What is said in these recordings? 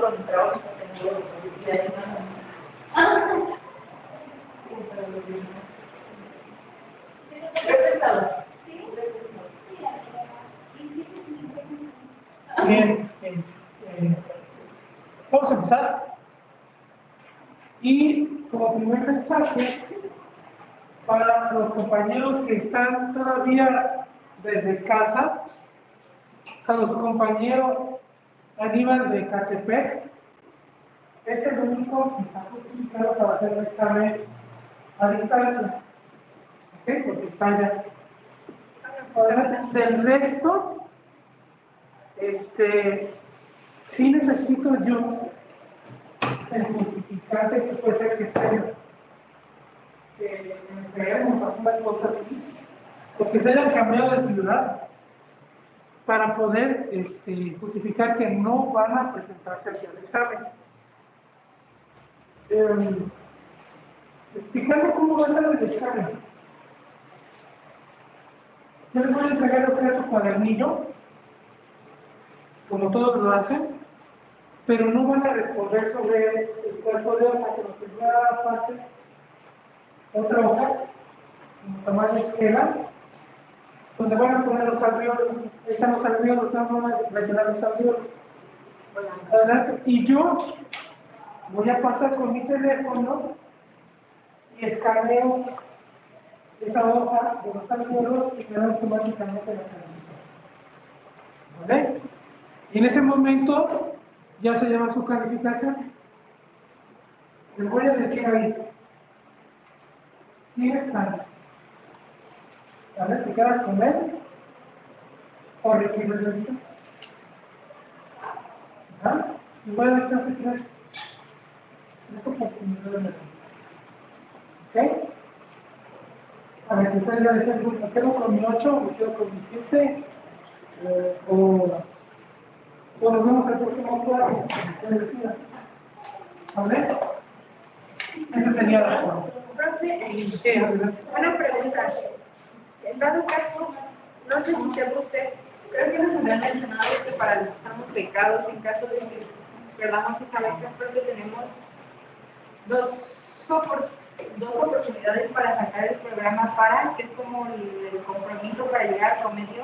lo de trabajo que tengo de publicidad y nada. ¿Qué he pensado? Sí. Bien, vamos a empezar. Y como primer mensaje, para los compañeros que están todavía desde casa, o sea, nuestro compañero Aníbal de Catepec es el único que está justificado para hacer el examen a distancia, ¿ok? Porque está allá. Adelante. Del resto, sí necesito yo el justificante que puede ser que esté enfermo, alguna cosa así, porque se hayan cambiado de ciudad para poder justificar que no van a presentarse aquí al examen. Explicando cómo va a ser el examen. Yo les voy a entregar lo que es su cuadernillo, como todos lo hacen, pero no van a responder sobre el cuerpo de hoja, sino que voy a pasar otra hoja, como tamaño esquela, donde van a poner los alveolos. Están los alveolos, no van a rellenar los alveolos. Adelante. Y yo voy a pasar con mi teléfono y escaneo esa hoja de los alveolos y me da automáticamente la calificación. ¿Vale? Y en ese momento ya se llama su calificación. Les voy a decir ahí, ¿quién está? A ver, ¿te quedas con él? ¿O requieres revisar? ¿Ah? Les voy a dar chance que esta oportunidad de ver. ¿Ok? A ver, que ustedes ya decían, ¿me quedo con mi 8 o me quedo con mi 7? O nos vemos el próximo cuadro, ustedes decidan. ¿Vale? Esa sería la forma. Profe, Sí, adelante. una pregunta. En dado caso, no sé si sepa usted, creo que nos habían mencionado que para los que estamos becados, en caso de que perdamos esa beca, creo que tenemos dos oportunidades para sacar el programa para, que es como el compromiso para llegar a promedio.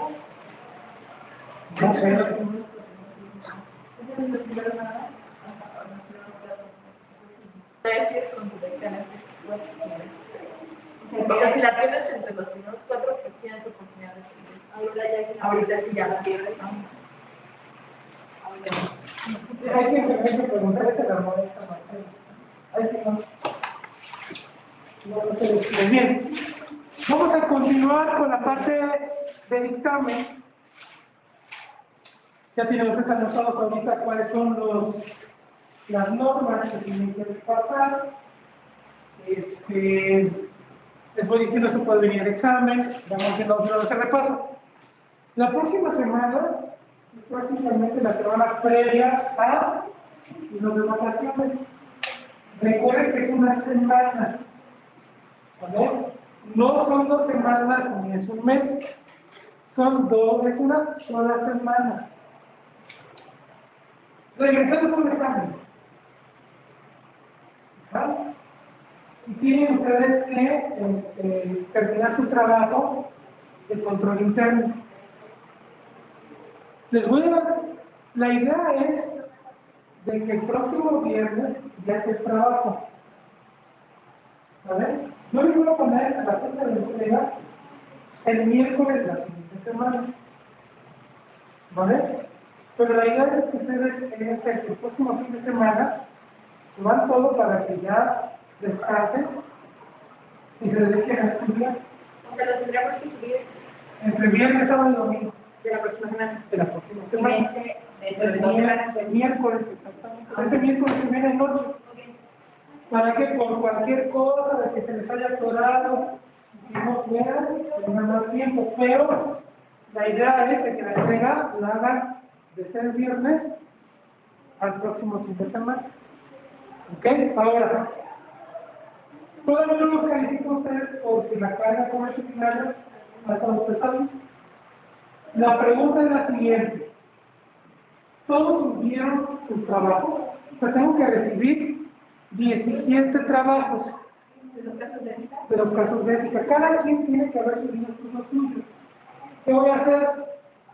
No sé. Gracias con tu beca en este o sea, si la pierdes entre los primeros 4, pues tienes oportunidad de seguir. Ahorita sí ya la pierdes. Hay que preguntar si la armó esta materia. Ahí sí no. No se decide. Bien. Vamos a continuar con la parte de dictamen. Ya tienen ustedes anotados ahorita cuáles son las normas que tienen que pasar. Les voy diciendo eso puede venir el examen, vamos viendo ese repaso. La próxima semana es prácticamente la semana previa a los de vacaciones. Recuerden que es una semana, ¿vale? No son 2 semanas ni es un mes, es una sola semana. Regresando con exámenes. ¿Vale? Y tienen ustedes que terminar su trabajo de control interno. Les voy a dar, la idea es de que el próximo viernes ya sea el trabajo. ¿Vale? Yo les voy a poner la fecha de entrega el miércoles de la siguiente semana. ¿Vale? Pero la idea es que ustedes el próximo fin de semana suban todo para que ya descansen y se dediquen a estudiar. O sea, lo tendríamos que subir Entre viernes, sábado y domingo. de la próxima semana. De la próxima Y semana. vence dentro de 2 semanas. El miércoles, exactamente. Ese miércoles que viene en 8. Para que por cualquier cosa de que se les haya atorado y no puedan, tengan más tiempo. Pero la idea es que la entrega la hagan de ser el viernes al próximo fin de semana. ¿Ok? Ahora, todavía no los califico a ustedes porque la carga disciplinaria ha estado pesada. La pregunta es la siguiente. todos subieron sus trabajos. O sea, tengo que recibir 17 trabajos De los casos de ética. de los casos de ética. Cada quien tiene que haber subido sus suyos. ¿Qué voy a hacer?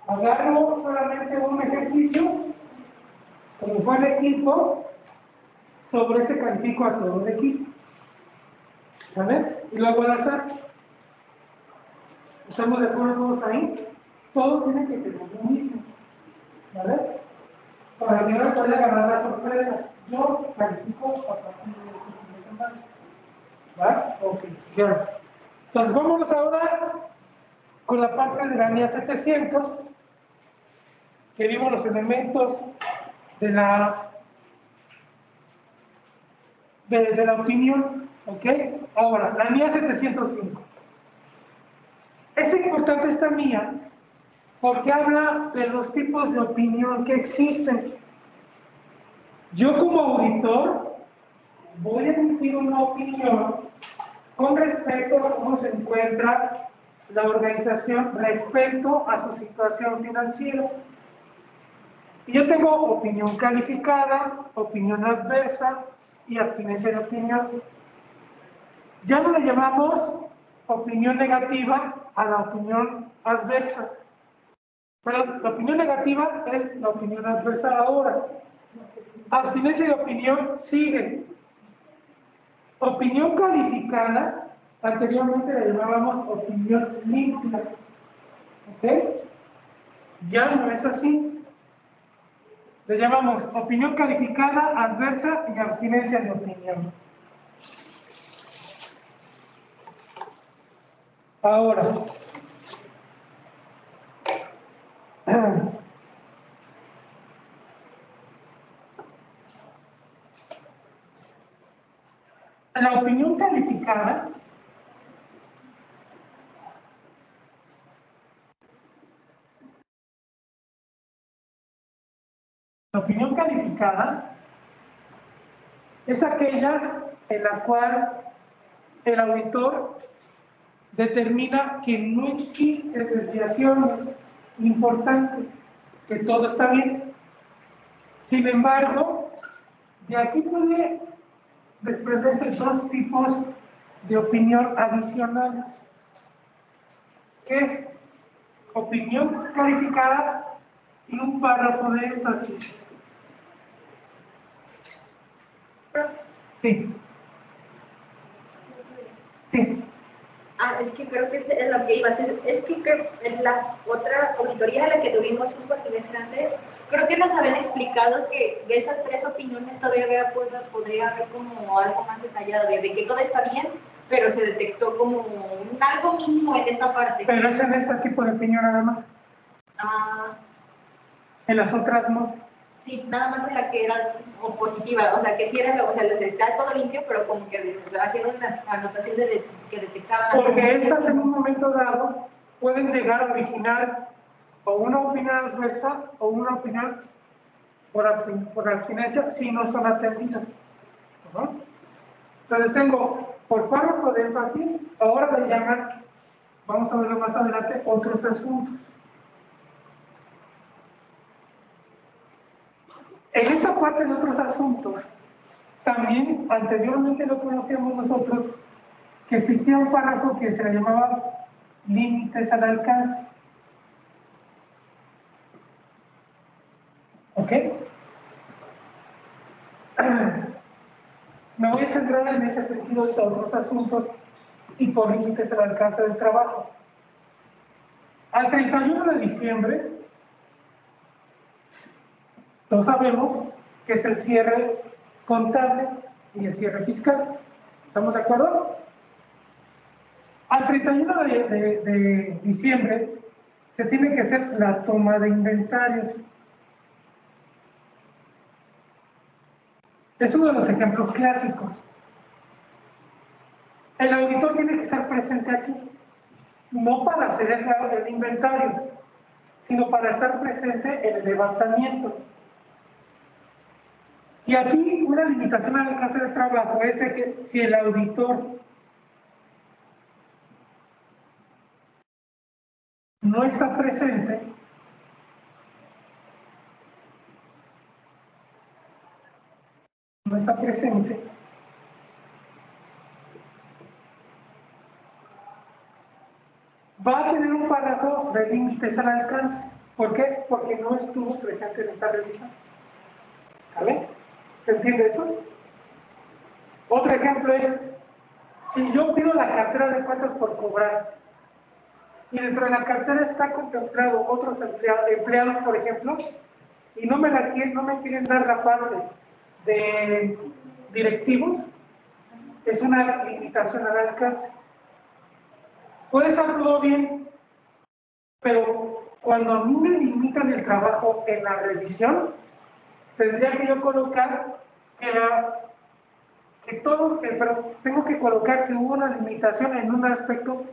Agarro solamente un ejercicio, como fue el equipo, sobre ese califico a todo el equipo. ¿Vale? Y luego al azar. ¿Estamos de acuerdo todos ahí? Todos tienen que tener lo mismo. ¿Vale? Para que no me pueda ganar la sorpresa. Yo califico a partir de semana. ¿Vale? Ok, ya. Entonces vámonos ahora con la parte de la NIA 700, que vimos los elementos de la opinión. ¿Ok? Ahora, la NIA 705. Es importante esta NIA porque habla de los tipos de opinión que existen. Yo como auditor voy a emitir una opinión con respecto a cómo se encuentra la organización respecto a su situación financiera. Y yo tengo opinión calificada, opinión adversa y abstinencia de opinión. Ya no le llamamos opinión negativa a la opinión adversa. Pero la opinión negativa es la opinión adversa ahora. Abstinencia de opinión sigue. Opinión calificada, anteriormente la llamábamos opinión limpia. ¿Ok? Ya no es así. Le llamamos opinión calificada, adversa y abstinencia de opinión. Ahora, la opinión calificada es aquella en la cual el auditor determina que no existen desviaciones importantes, que todo está bien. Sin embargo, de aquí puede desprenderse dos tipos de opinión adicionales, que es opinión calificada y un párrafo de énfasis. Sí. Sí. Es que creo que es lo que iba a hacer. Es que creo en la otra auditoría de la que tuvimos un cuatrimestre antes, creo que nos habían explicado que de esas tres opiniones todavía podría haber como algo más detallado, de que todo está bien, pero se detectó como algo mínimo en esta parte. Pero es en este tipo de opinión nada más. En las otras no. Sí, nada más en la que era positiva, o sea, que sí era, o sea, está todo limpio, pero como que hacían una anotación de que detectaban. Porque estas en un momento dado pueden llegar a originar o una opinión adversa o una opinión por abstinencia si no son atendidas. ¿No? Entonces tengo por párrafo de énfasis, ahora le llaman, vamos a verlo más adelante, otros asuntos. En esta parte de otros asuntos, también anteriormente lo conocíamos nosotros, que existía un párrafo que se le llamaba límites al alcance. ¿Ok? Me voy a centrar en ese sentido de otros asuntos y por límites al alcance del trabajo. Al 31 de diciembre, todos sabemos que es el cierre contable y el cierre fiscal. ¿Estamos de acuerdo? Al 31 de diciembre se tiene que hacer la toma de inventarios. Es uno de los ejemplos clásicos. El auditor tiene que estar presente aquí, no para hacer el inventario, sino para estar presente en el levantamiento. Y aquí una limitación al alcance del trabajo es de que si el auditor no está presente, no está presente, va a tener un párrafo de límites al alcance. ¿Por qué? Porque no estuvo presente en esta revisión. ¿Sale? ¿Se entiende eso? Otro ejemplo es, si yo pido la cartera de cuentas por cobrar y dentro de la cartera está contemplado otros empleados, por ejemplo, y no me quieren dar la parte de directivos, es una limitación al alcance. Puede estar todo bien, pero cuando a mí me limitan el trabajo en la revisión, tendría que yo colocar pero tengo que colocar que hubo una limitación en un aspecto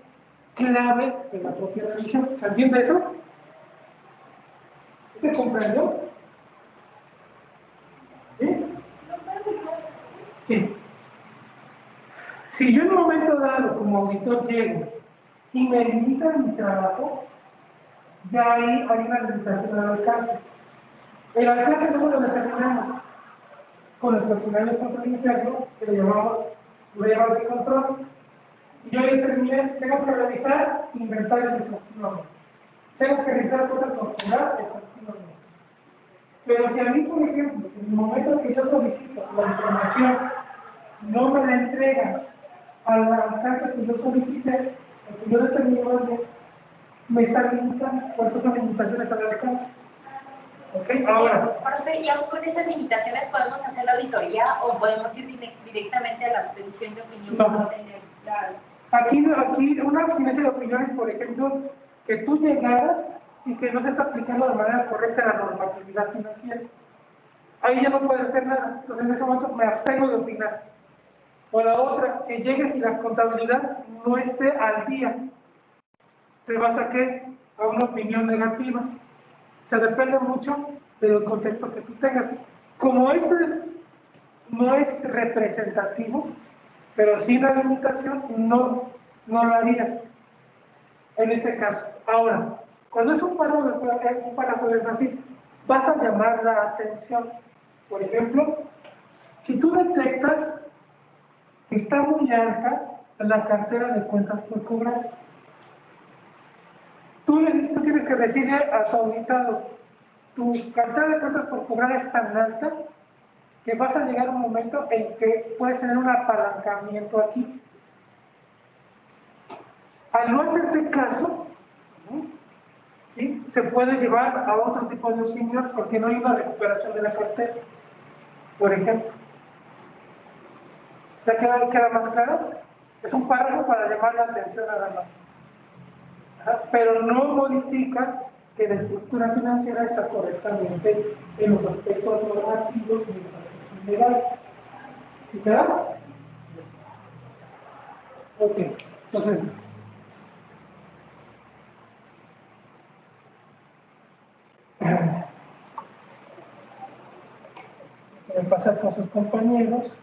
clave de la propia revisión. ¿Se entiende eso? ¿Se comprendió? ¿Sí? Sí. Si yo en un momento dado como auditor llego y me limitan mi trabajo, ya ahí hay una limitación al alcance. El alcance no lo determinamos con el personal de control interno, que lo llamamos pruebas de control. Y yo determiné, tengo que revisar inventarios exhaustivamente. Tengo que revisar cosas por cobrar exhaustivamente. Pero si a mí, por ejemplo, en el momento que yo solicito la información, no me la entregan al alcance que yo solicité, o que yo determiné, me están limitando, por eso son limitaciones al alcance. ¿Ok? Ahora. ¿Y aún con esas limitaciones podemos hacer la auditoría o podemos ir directamente a la obtención de opinión? No. Aquí una abstinencia de opiniones, por ejemplo, que tú llegaras y que no se está aplicando de manera correcta la normatividad financiera. Ahí ya no puedes hacer nada. Entonces en ese momento me abstengo de opinar. O la otra, que llegues y la contabilidad no esté al día. ¿Te vas a qué? A una opinión negativa. O sea, depende mucho del contexto que tú tengas. Como esto no es representativo, pero sí la limitación, no lo harías en este caso. Ahora, cuando es un párrafo de énfasis, vas a llamar la atención. Por ejemplo, si tú detectas que está muy alta la cartera de cuentas por cobrar, tú tienes que decirle a su auditado, tu cartera de cuentas por cobrar es tan alta que vas a llegar a un momento en que puedes tener un apalancamiento aquí. Al no hacerte caso, ¿sí?, se puede llevar a otro tipo de auxilios porque no hay una recuperación de la cartera, por ejemplo. ¿Ya queda más claro? Es un párrafo para llamar la atención nada más. Pero no modifica que la estructura financiera está correctamente en los aspectos normativos y en los aspectos legales. ¿Sí queda? Ok, entonces. Voy a pasar con sus compañeros.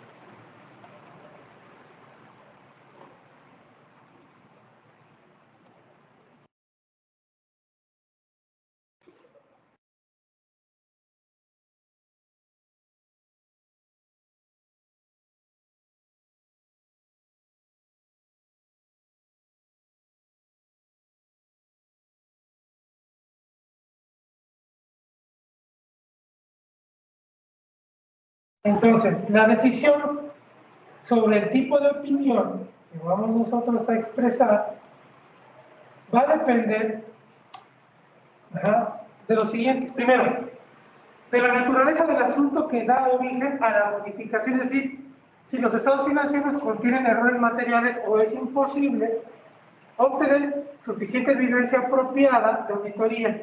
Entonces, la decisión sobre el tipo de opinión que vamos nosotros a expresar va a depender de lo siguiente. Primero, de la naturaleza del asunto que da origen a la modificación, es decir, si los estados financieros contienen errores materiales o es imposible obtener suficiente evidencia apropiada de auditoría.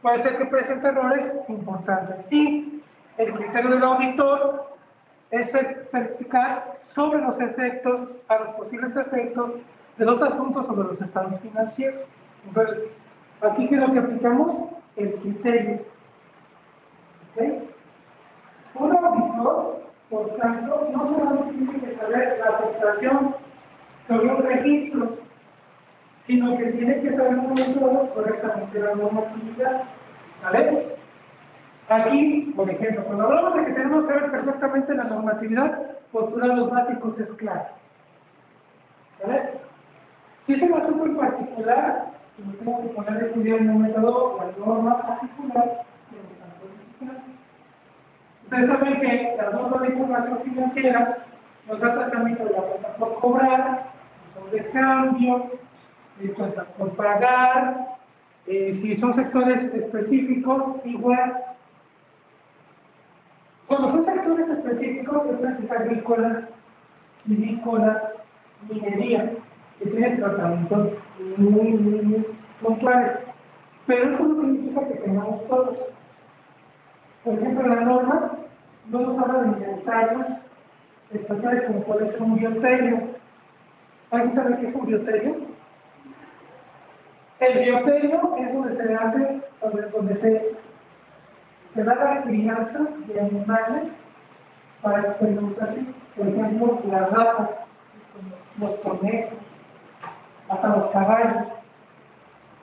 Puede ser que presente errores importantes y el criterio del auditor es ser perspicaz sobre los efectos, a los posibles efectos de los asuntos sobre los estados financieros. Entonces, aquí ¿qué es lo que aplicamos? El criterio. ¿Okay? Un auditor, por tanto, no solamente tiene que saber la afectación sobre un registro, sino que tiene que saber monitorear correctamente la normatividad. ¿Vale? Aquí, por ejemplo, cuando hablamos de que tenemos que saber perfectamente la normatividad, postulados básicos es claro. ¿Vale? Si es un asunto en particular, nos tengo que poner a estudiar en un método la norma particular de los campos disciplinarios. Ustedes saben que las normas de información financiera nos dan tratamiento de la cuenta por cobrar, tipos de cambio, cuentas por pagar, si son sectores específicos, igual. Cuando son sectores específicos, es agrícola, silvícola, minería, que tienen tratamientos muy puntuales. Pero eso no significa que tengamos todos. Por ejemplo, la norma no nos habla de inventarios especiales como puede ser un bioterio. ¿Alguien sabe qué es un bioterio? El bioterio es donde se hace, donde se da la crianza de animales para experimentación. Por ejemplo, las ratas, los conejos, hasta los caballos.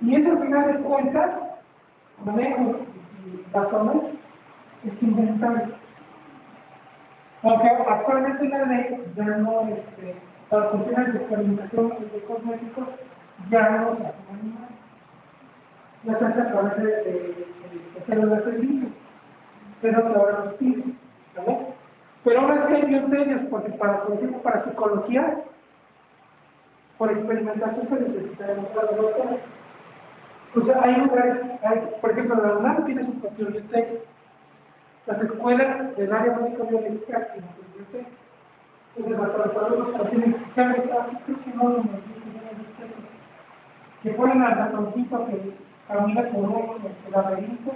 Y eso, al final de cuentas, conejos y ratones, es inventario. Aunque actualmente la ley ya no, para cuestiones de experimentación de cosméticos, ya no se hacen animales. Ya se hace a través de células en vivo, pero que ahora los piden, ¿vale? Pero ahora sí hay bioterios, porque por ejemplo, para psicología, por experimentación se necesita demostrar los doctores. O sea, hay lugares, por ejemplo, la UNAM tiene su propio bioterio. Las escuelas del área médico-biológica tienen sus bibliotecas. Entonces, hasta los alumnos que tienen, ¿sabes? Creo que no lo hemos visto eso. Que ponen al ratoncito que camina por un laberinto,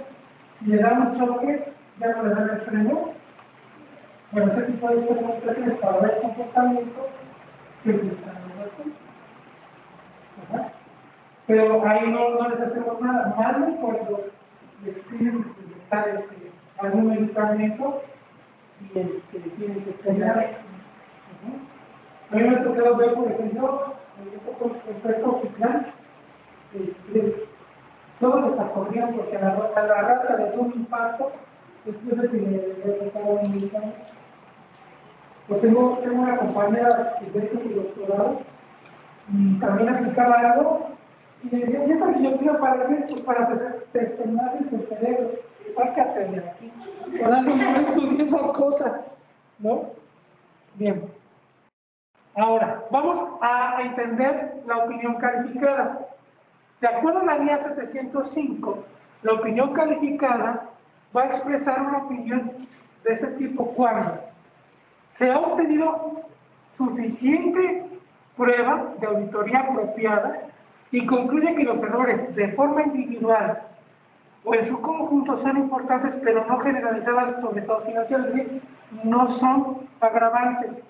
si le da un choque, ya no le dan el freno. Bueno, ese tipo de experimentaciones para ver comportamiento se utilizan en el ratón. ¿Verdad? Pero ahí no les hacemos nada. Malo cuando les piden inyectar algún medicamento y tienen que esperar. A mí me ha tocado ver, por ejemplo, el puesto Oficlan, todo se está corriendo porque a la rata le dio un impacto después de que le tocaba un medicamento. Yo tengo una compañera que de su doctorado y también aplicaba algo y le decía, ¿y esa guillotina para qué? Pues para cercenarles el cerebro. Sácate de aquí. Por algo no estudié esa cosa, ¿no? Bien. Ahora, vamos a entender la opinión calificada. De acuerdo a la guía 705, la opinión calificada va a expresar una opinión de ese tipo cuando se ha obtenido suficiente prueba de auditoría apropiada y concluye que los errores de forma individual o en su conjunto son importantes, pero no generalizadas sobre estados financieros, es decir, no son agravantes.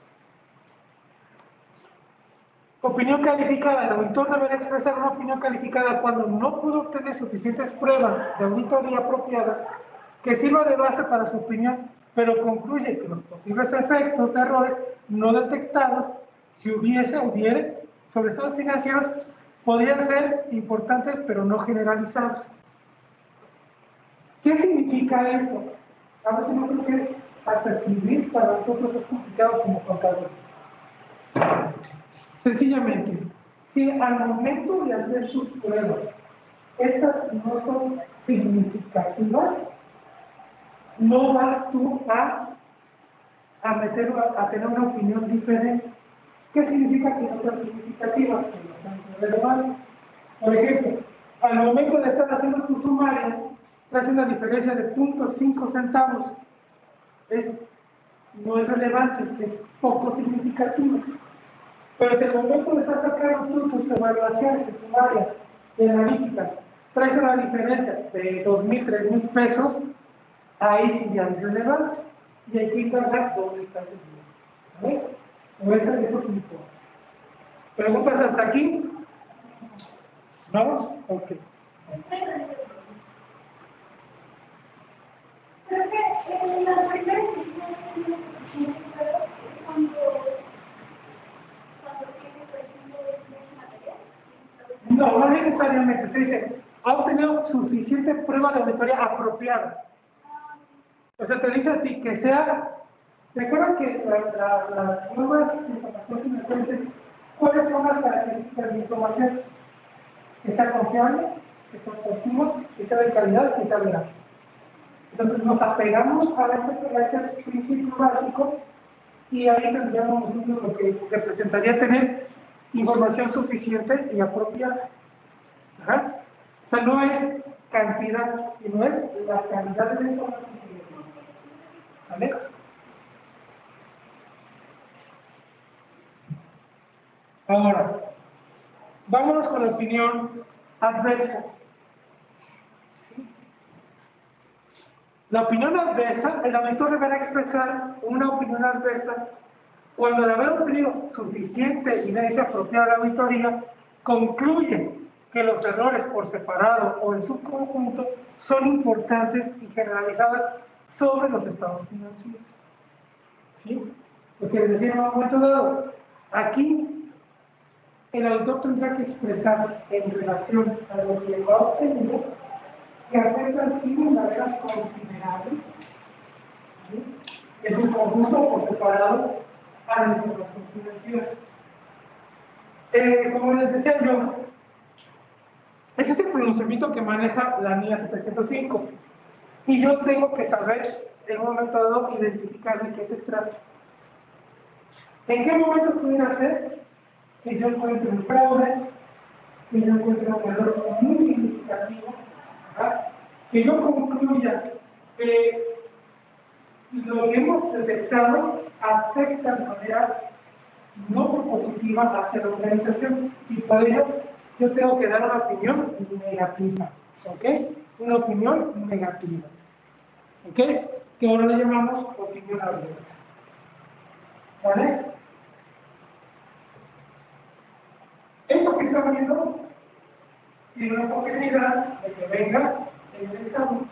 Opinión calificada. El auditor deberá expresar una opinión calificada cuando no pudo obtener suficientes pruebas de auditoría apropiadas que sirva de base para su opinión, pero concluye que los posibles efectos de errores no detectados, si hubiere, sobre estados financieros, podrían ser importantes, pero no generalizados. ¿Qué significa esto? A veces yo creo que hasta escribir para nosotros es complicado como contadores. Sencillamente, si al momento de hacer tus pruebas, estas no son significativas, no vas tú a tener una opinión diferente. ¿Qué significa que no sean significativas? Que no sean relevantes. Por ejemplo, al momento de estar haciendo tus sumarias, traes una diferencia de 0.5 centavos. No es relevante, es poco significativo. Pero si al momento de estar sacando tus evaluaciones sumarias y analíticas, traes una diferencia de 2,000, 3,000 pesos, ahí sí ya es relevante. Y hay que indagar dónde está ese dinero. ¿Vale? O esos importes. ¿Preguntas hasta aquí? ¿Vamos? Ok. Creo que la primera edición de los pruebas es cuando tiene, por ejemplo, material. No necesariamente. Te dice, ha obtenido suficiente prueba de auditoría apropiada. O sea, te dice a ti que sea. Recuerda que las normas de información financiera dicen cuáles son las características de información. Que sea confiable, que sea oportuno, que sea de calidad, que sea veraz. Entonces nos apegamos a ese principio básico y ahí tendríamos nosotros lo que representaría tener información suficiente y apropiada. Ajá. O sea, no es cantidad, sino es la calidad de la información que ¿vale? Ahora, vámonos con la opinión adversa. La opinión adversa, el auditor deberá expresar una opinión adversa cuando, al haber obtenido suficiente evidencia apropiada de la auditoría, concluye que los errores por separado o en su conjunto son importantes y generalizadas sobre los estados financieros. ¿Sí? Lo que les decía en un momento dado, aquí el auditor tendrá que expresar en relación a lo que ha obtenido que afectan sin barreras considerables, ¿sí? En su conjunto por separado a la información financiera. Como les decía yo, ese es el pronunciamiento que maneja la NIA 705 y yo tengo que saber en un momento dado identificar de qué se trata. ¿En qué momento pudiera ser que yo encuentre un fraude, que yo encuentre un error muy significativo, ¿verdad? Que yo concluya que lo que hemos detectado afecta de manera no propositiva hacia la organización y por ello yo tengo que dar una opinión negativa, ¿ok? Una opinión negativa, ¿ok? Que ahora le llamamos opinión adversa, ¿vale? Esto que están viendo tiene una posibilidad de que venga en el examen.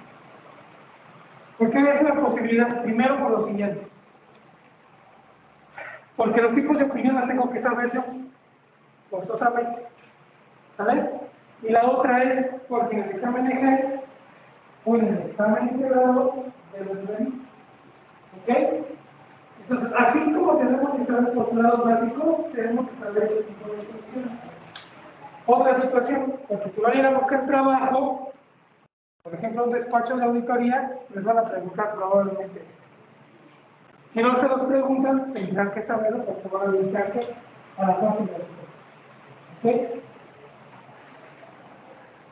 ¿Por qué es una posibilidad? Primero por lo siguiente. Porque los tipos de opinión las tengo que saber yo, forzosamente. ¿Sale? Y la otra es porque en el examen de GEL o en el examen integrado de los niveles. ¿Ok? Entonces, así como tenemos que saber postulados básicos, tenemos que saber ese tipo de cuestiones. Otra situación, porque si van a ir a buscar trabajo, por ejemplo, un despacho de auditoría, les van a preguntar probablemente esto. Si no se los preguntan, tendrán que saberlo porque se van a dedicar a la parte de auditoría. ¿Ok?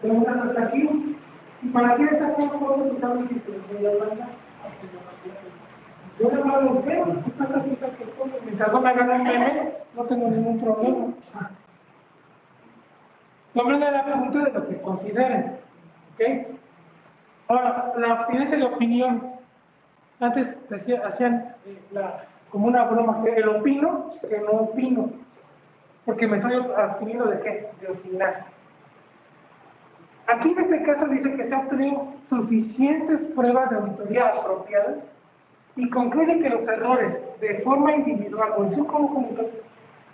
Preguntas hasta aquí. ¿Y para qué esas son fotos y saben que se les voy a mandar? Yo le mando un pelo, pues pasa aquí, saque fotos. Mientras no me hagan un meme, no tengo ningún problema. Tomen el apunte de lo que consideren. ¿Ok? Ahora, la abstinencia de opinión. Antes hacían como una broma, que el opino, que no opino. Porque me estoy absteniendo de qué? De opinar. Aquí en este caso dice que se han obtenido suficientes pruebas de auditoría apropiadas y concluye que los errores de forma individual o en su conjunto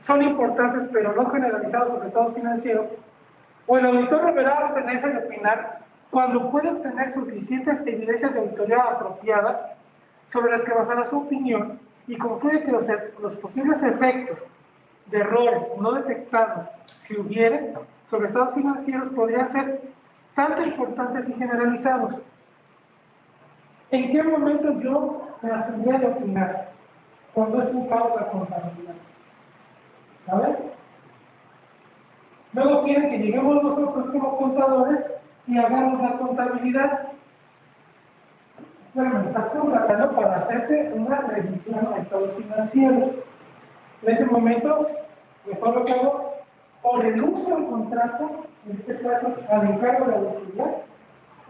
son importantes pero no generalizados sobre estados financieros, o el auditor deberá abstenerse de opinar cuando puede obtener suficientes evidencias de auditoría apropiada sobre las que basará su opinión y concluye que los posibles efectos de errores no detectados, si hubiere, sobre estados financieros podrían ser tanto importantes y generalizados. ¿En qué momento yo me abstendría de opinar? Cuando es un caos de contabilidad. ¿Sabes? Luego quieren que lleguemos nosotros como contadores y hagamos la contabilidad. Bueno, me estás contratando para hacerte una revisión a estados financieros. En ese momento, mejor lo que hago, o renuncio al contrato, en este caso, al encargo de la auditoría,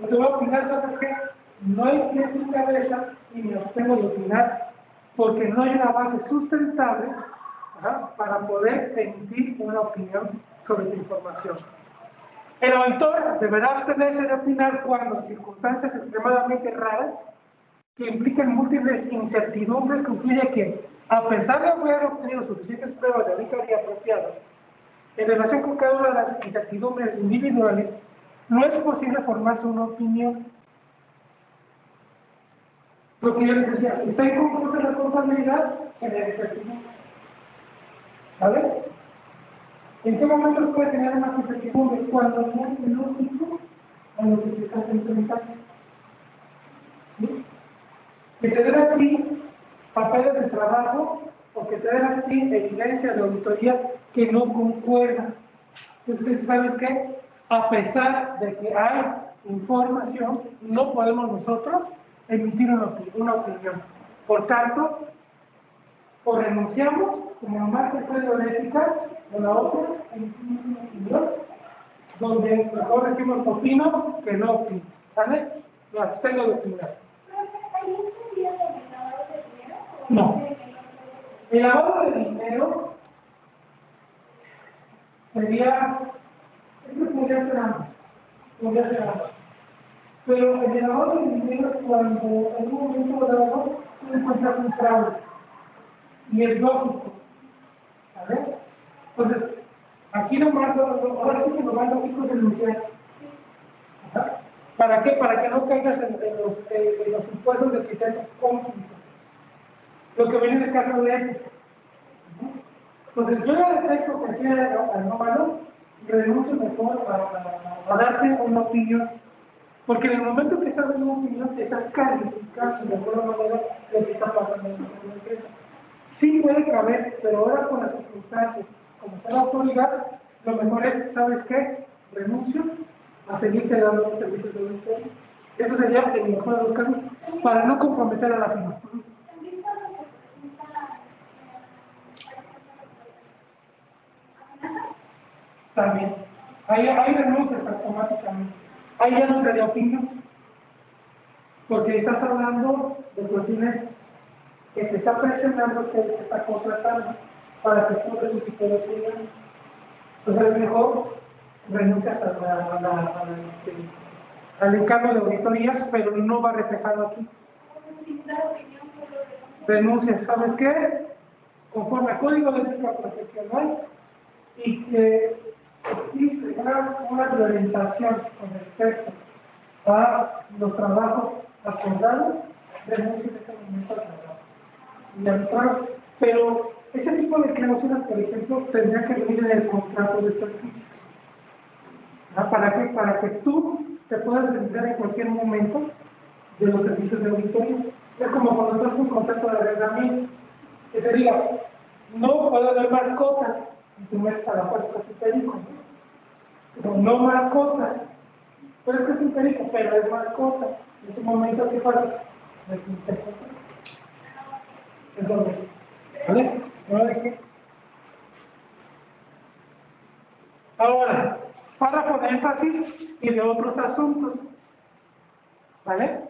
o te voy a opinar, ¿sabes qué? No hay pie en mi cabeza y me abstengo de opinar porque no hay una base sustentable, ¿verdad?, para poder emitir una opinión sobre tu información. El auditor deberá abstenerse de opinar cuando, en circunstancias extremadamente raras, que implican múltiples incertidumbres, concluye que, a pesar de haber obtenido suficientes pruebas de auditoría apropiadas, en relación con cada una de las incertidumbres individuales, no es posible formarse una opinión. Lo que yo les decía, si está inconclusa la contabilidad, genera incertidumbre. ¿Vale? ¿En qué momentos puede tener más incertidumbre? Cuando no es lógico a lo que te estás implementando. ¿Sí? Que te den a ti papeles de trabajo o que te den a ti evidencia de auditoría que no concuerda. Entonces, ¿sabes qué? A pesar de que hay información, no podemos nosotros emitir una opinión. Por tanto, o renunciamos, como lo marca el código de ética, o la otra, emitimos una opinión, donde mejor decimos opino que no opino. ¿Sale? Me abstengo de opinar. ¿Ahí estaría lo del lavado de dinero? ¿O No. ese que no? El lavado de dinero sería, esto podría ser ambos, pero el lavado de dinero es cuando en un momento dado tú encuentras un fraude, y es lógico, ¿vale? Entonces, aquí ahora sí que lo más lógico es denunciar. ¿Ajá? ¿Para qué? Para que no caigas en los supuestos de que te haces cómplice. Lo que viene en el caso de ética. Entonces, yo ya detesto cualquier anómalo y renuncio mejor a darte una opinión. Porque en el momento que estás dando una opinión, te estás calificando de alguna manera lo que está pasando en la empresa. Sí puede caber, pero ahora con las circunstancias, como está la autoridad, lo mejor es, ¿sabes qué? Renuncio a seguirte dando los servicios de auditoría. Eso sería el mejor de los casos para no comprometer a la firma. También cuando se presenta amenazas. También. Ahí renuncias automáticamente. Ahí ya no te da opinión. Porque estás hablando de cuestiones que te está presionando, que te está contratando para que tú des un tipo de opinión. Entonces, a lo mejor renuncias al encargo de auditorías, pero no va reflejado aquí. Entonces, sin dar opinión, solo Renuncias, ¿sabes qué? Conforme al Código de Ética Profesional y que existe una orientación con respecto a los trabajos acordados, renuncio en este momento al trabajo. Y arbitrados. Pero ese tipo de cláusulas, por ejemplo, tendría que venir en el contrato de servicios. ¿Para qué? Para que tú te puedas brindar en cualquier momento de los servicios de auditoría. Es como cuando tú haces un contrato de arrendamiento, que te diga, no puede haber mascotas, y tú metes a la fuerza a tu perico. No mascotas. Pero es que es un perico, pero es mascota. En ese momento, ¿qué pasa? Rescinde. Es lo mismo. ¿Vale? ¿No de qué? Ahora, párrafo de énfasis y de otros asuntos. ¿Vale?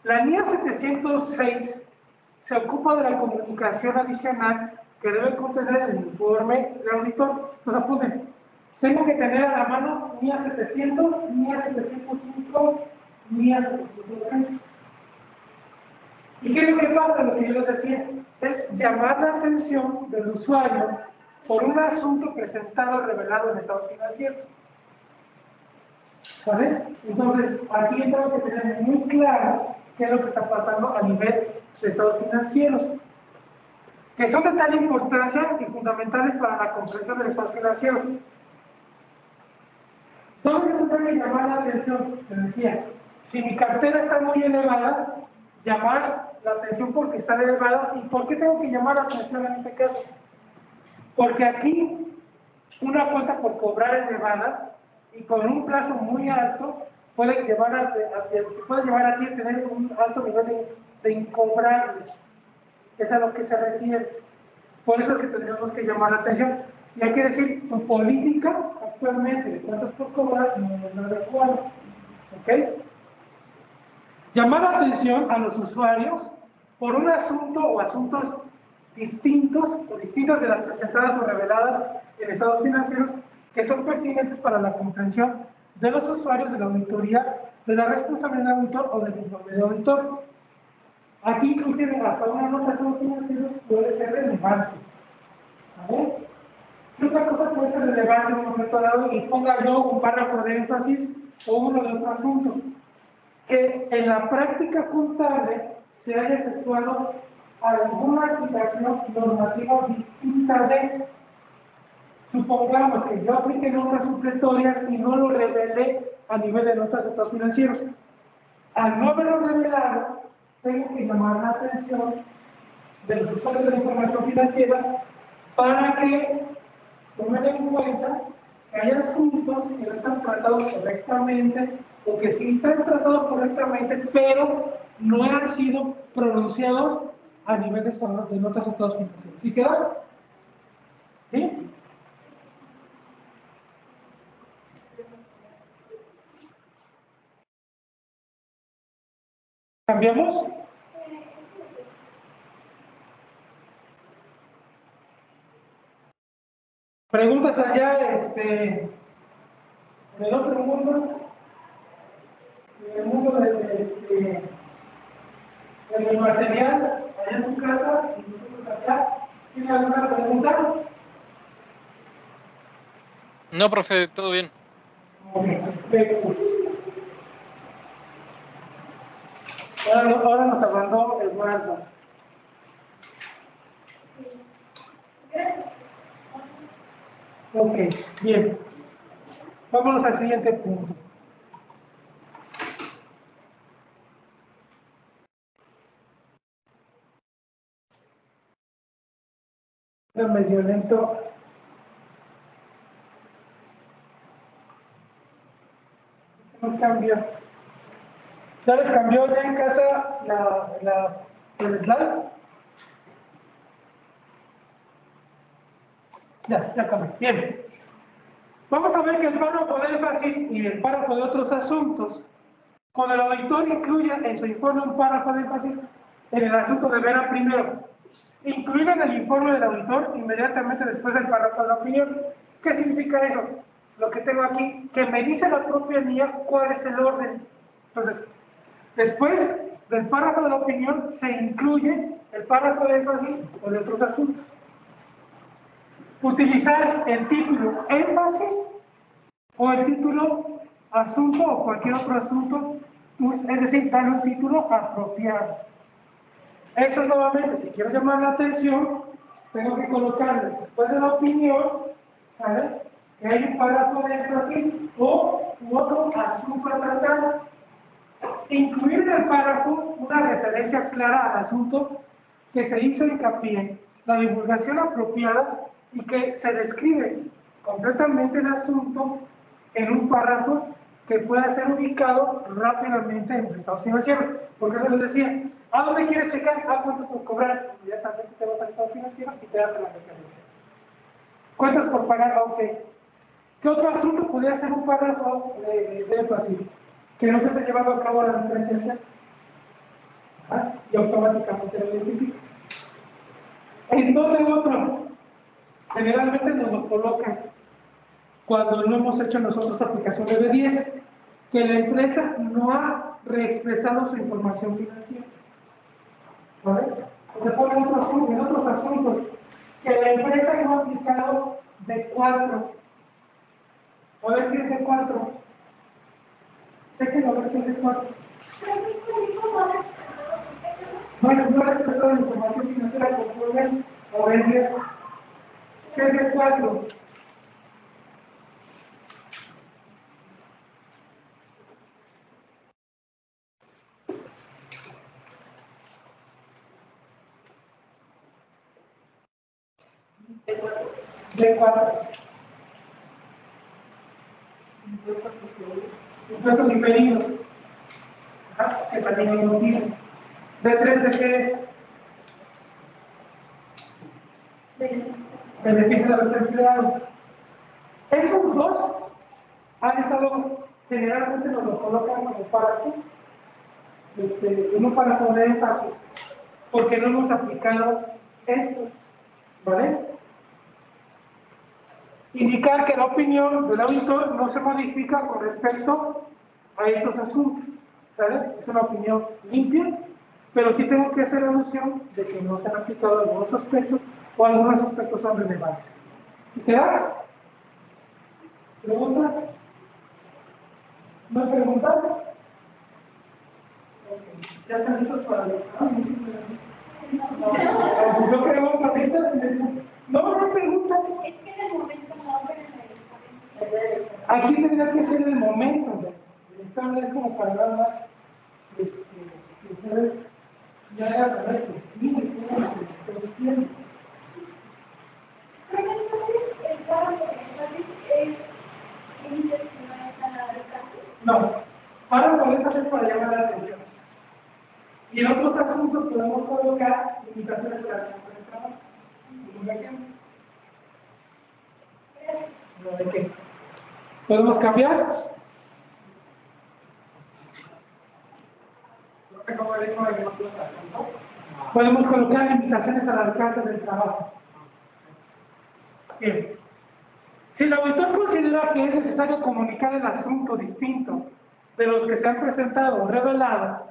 La NIA 706 se ocupa de la comunicación adicional que debe contener el informe del auditor. Entonces apunten, tengo que tener a la mano NIA 700, NIA 705, NIA 706. ¿Y qué es lo que pasa? Lo que yo les decía, es llamar la atención del usuario por un asunto presentado o revelado en estados financieros. ¿Vale? Entonces, aquí tengo que tener muy claro qué es lo que está pasando a nivel de estados financieros, que son de tal importancia y fundamentales para la comprensión de los estados financieros. ¿Dónde tendré que llamar la atención? Les decía, si mi cartera está muy elevada, llamar la atención porque está elevada. ¿Y por qué tengo que llamar la atención en este caso? Porque aquí una cuenta por cobrar elevada y con un plazo muy alto puede llevar a ti a tener un alto nivel de incobrables. Es a lo que se refiere. Por eso es que tenemos que llamar la atención. Y hay que decir, tu política actualmente de cuentas por cobrar no es la adecuada. ¿Ok? Llamar la atención a los usuarios por un asunto o asuntos distintos o distintas de las presentadas o reveladas en estados financieros que son pertinentes para la comprensión de los usuarios de la auditoría, de la responsabilidad del auditor o del informe del auditor. Aquí inclusive hasta una nota de estados financieros puede ser relevante. ¿Vale? ¿Qué otra cosa puede ser relevante en un momento dado y ponga yo un párrafo de énfasis o uno de otro asunto? que en la práctica contable se haya efectuado alguna aplicación normativa distinta de, supongamos que yo apliqué notas supletorias y no lo revelé a nivel de notas de estados financieros. Al no haberlo revelado, tengo que llamar la atención de los usuarios de la información financiera para que tomen en cuenta que hay asuntos que no están tratados correctamente o que sí están tratados correctamente, pero no han sido pronunciados a nivel de notas de estados financieros. ¿Sí queda? ¿Sí? ¿Cambiamos? Preguntas allá, en el otro mundo, en el mundo del material, allá en tu casa, y nosotros acá. ¿Tiene alguna pregunta? No, profe, todo bien. Ok, perfecto. Ahora nos hablando Eduardo. Ok, bien. Vámonos al siguiente punto. Es medio lento. No cambio. ¿Ya les cambió ya en casa el slide? Ya cambió. Bien. Vamos a ver que el párrafo de énfasis y el párrafo de otros asuntos, cuando el auditor incluye en su informe un párrafo de énfasis en el asunto deberá primero incluir en el informe del auditor inmediatamente después del párrafo de la opinión. ¿Qué significa eso? Lo que tengo aquí, que me dice la propia mía cuál es el orden. Entonces, después del párrafo de la opinión se incluye el párrafo de énfasis o de otros asuntos. Utilizar el título énfasis o el título asunto o cualquier otro asunto, es decir, darle un título apropiado. Eso es nuevamente, si quiero llamar la atención, tengo que colocarle después de la opinión, ¿vale?, que hay un párrafo de énfasis o otro asunto a tratar. Incluir en el párrafo una referencia clara al asunto que se hizo hincapié, la divulgación apropiada y que se describe completamente el asunto en un párrafo que pueda ser ubicado rápidamente en los estados financieros. Porque eso les decía, ¿a dónde quieres checar? ¿Cuántos por cobrar? Inmediatamente te vas al estado financiero y te das a la referencia. ¿Cuántos por pagar? Ok. ¿Qué otro asunto podría ser un párrafo de énfasis? Que no se esté llevando a cabo la diferenciación. Y automáticamente lo identificas. ¿En dónde otro? Generalmente nos lo colocan cuando no hemos hecho nosotros aplicaciones de 10, que la empresa no ha reexpresado su información financiera. ¿Vale? O se pone en otros asuntos, que la empresa no ha aplicado de 4. A ver qué es de 4. Sé que a ver qué es de 4. No ha expresado la información financiera conforme o en 10. ¿Qué es de 4? De 4. Impuestos diferidos. Que también hay un motivo. ¿De 3 de qué es? Beneficio de los empleados. Esos dos han estado, generalmente nos lo colocan como párrafos, no para poner énfasis, porque no hemos aplicado estos, ¿vale? Indicar que la opinión del auditor no se modifica con respecto a estos asuntos, ¿vale? Es una opinión limpia, pero sí tengo que hacer alusión de que no se han aplicado algunos aspectos o algunos aspectos son relevantes. ¿Sí queda? ¿Preguntas? ¿No hay preguntas? ¿Ya están listos para el examen? No, pues yo creo que listas. No preguntas. Es que en el momento no, pero en el examen. Aquí tendría que ser el momento. El examen es como para nada más. Ustedes ya van a saber que sí, que es lo que estoy diciendo. Pero entonces, el párrafo de énfasis es límites que no están al alcance. No, párrafo de énfasis es para llamar la atención. Y en otros asuntos podemos colocar limitaciones de la atención. ¿Un ejemplo? No, ¿de qué? ¿Podemos cambiar? Podemos colocar limitaciones al alcance del trabajo. Bien. Si el auditor considera que es necesario comunicar el asunto distinto de los que se han presentado o revelado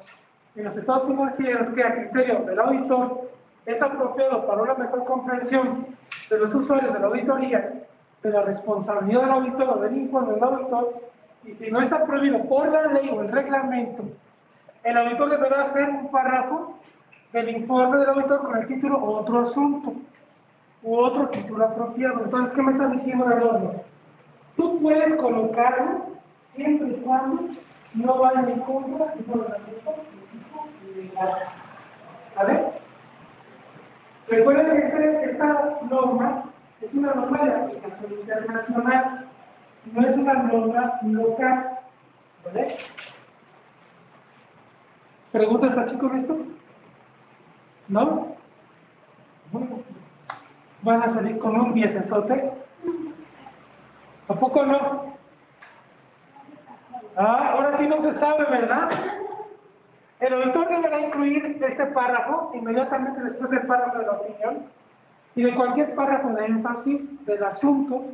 en los estados financieros que a criterio del auditor es apropiado para una mejor comprensión de los usuarios de la auditoría, de la responsabilidad del auditor o del informe del auditor, y si no está prohibido por la ley o el reglamento, el auditor deberá hacer un párrafo del informe del auditor con el título otro asunto u otro título apropiado. Entonces, ¿qué me está diciendo la norma? Tú puedes colocarlo siempre y cuando no vaya en contra de los reglamentos legal. ¿Sale? Recuerden que esta norma es una norma de aplicación internacional, no es una norma local. ¿Vale? ¿Preguntas aquí con esto? ¿No? Bueno, van a salir con un 10 en sote. ¿A poco no? Ahora sí no se sabe, ¿verdad? El auditor deberá incluir este párrafo inmediatamente después del párrafo de la opinión y de cualquier párrafo de énfasis del asunto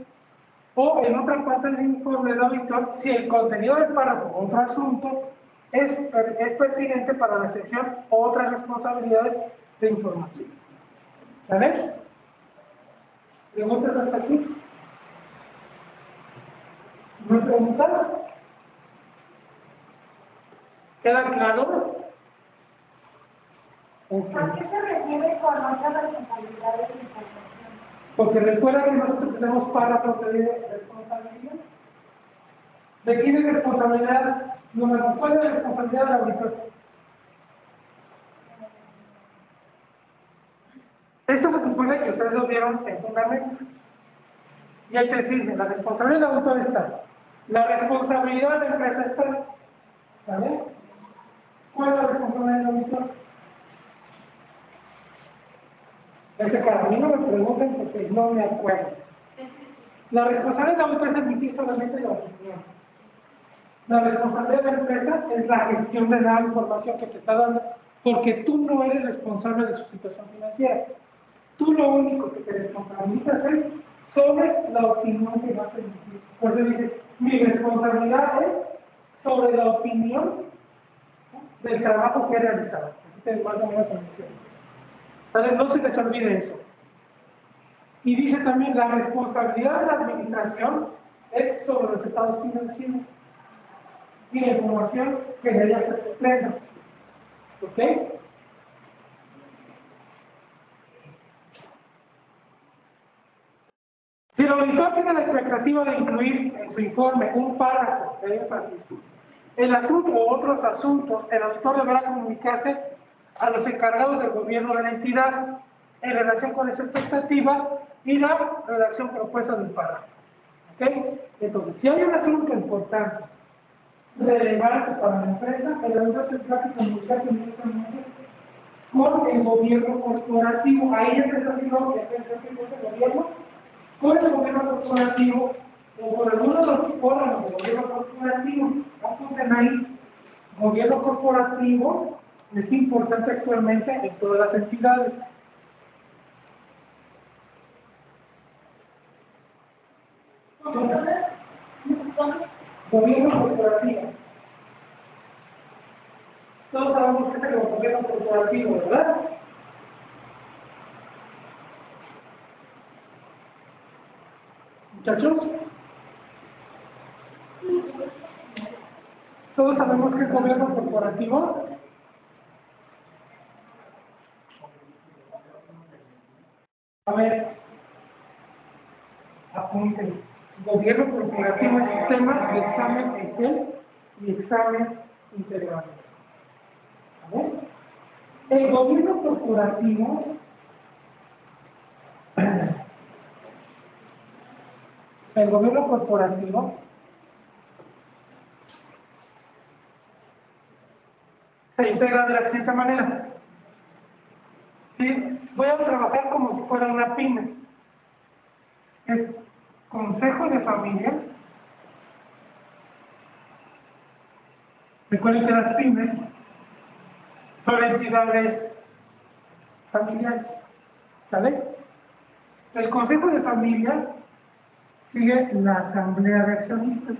o en otra parte del informe del auditor si el contenido del párrafo o otro asunto es pertinente para la sección o otras responsabilidades de información. ¿Sabes? ¿Preguntas hasta aquí? ¿No hay preguntas? ¿Queda claro? Okay. ¿A qué se refiere con otras responsabilidades de información? Porque recuerda que nosotros tenemos párrafos de responsabilidad. ¿De quién es responsabilidad? ¿Cuál es la responsabilidad del auditor? Eso se supone que ustedes lo vieron en fundamento. Y ahí te dicen, la responsabilidad del auditor está. La responsabilidad de la empresa está. ¿Vale? ¿Cuál es la responsabilidad del auditor? Ese cara, a mí no me pregunten porque no me acuerdo. La responsabilidad del auditor es emitir solamente la opinión. La responsabilidad de la empresa es la gestión de la información que te está dando, porque tú no eres responsable de su situación financiera. Tú lo único que te responsabilizas es sobre la opinión que vas a emitir. Por eso dice, mi responsabilidad es sobre la opinión del trabajo que he realizado. Aquí te más o menos la mención. Entonces, no se les olvide eso. Y dice también, la responsabilidad de la administración es sobre los estados financieros y la información que de ella se desprenda. ¿Ok? Si el auditor tiene la expectativa de incluir en su informe un párrafo de énfasis, el asunto u otros asuntos, el auditor deberá comunicarse a los encargados del gobierno de la entidad en relación con esa expectativa y la redacción propuesta del párrafo. ¿Ok? Entonces, si hay un asunto importante, relevante para la empresa, el auditor tendrá que comunicarse directamente con el gobierno corporativo. Ahí ya te está haciendo que hacer el gobierno, con el gobierno corporativo o con algunos de los órganos del gobierno corporativo. Apunten ahí, gobierno corporativo es importante actualmente en todas las entidades. Gobierno corporativo. Todos sabemos que es el gobierno corporativo, ¿verdad? Muchachos, todos sabemos que es gobierno corporativo. A ver, apunten. Gobierno corporativo es tema de examen EGEL y examen integral. A ver. El gobierno corporativo se integra de la siguiente manera. ¿Sí? Voy a trabajar como si fuera una pyme. Es consejo de familia. Recuerden que las pymes son entidades familiares. ¿Sale? El consejo de familia sigue la asamblea de accionistas.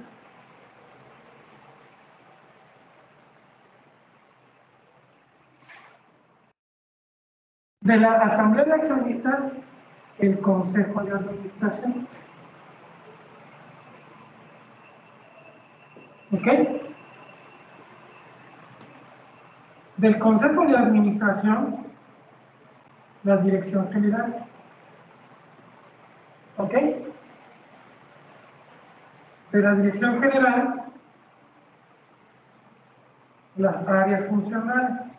De la asamblea de accionistas, el consejo de administración. ¿Ok? Del consejo de administración, la dirección general. ¿Ok? De la dirección general, las áreas funcionales.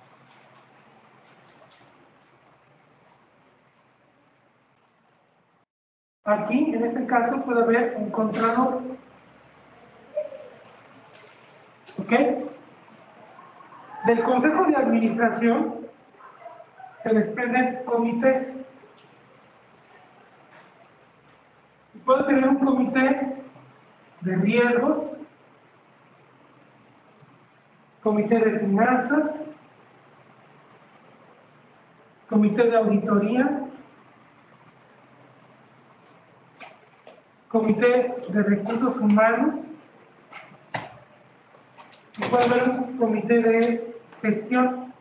Aquí, en este caso, puede haber un contralor. ¿Ok? Del consejo de administración se desprenden comités. Puedo tener un comité de riesgos, comité de finanzas, comité de auditoría, comité de recursos humanos, y puede haber un comité de gestión.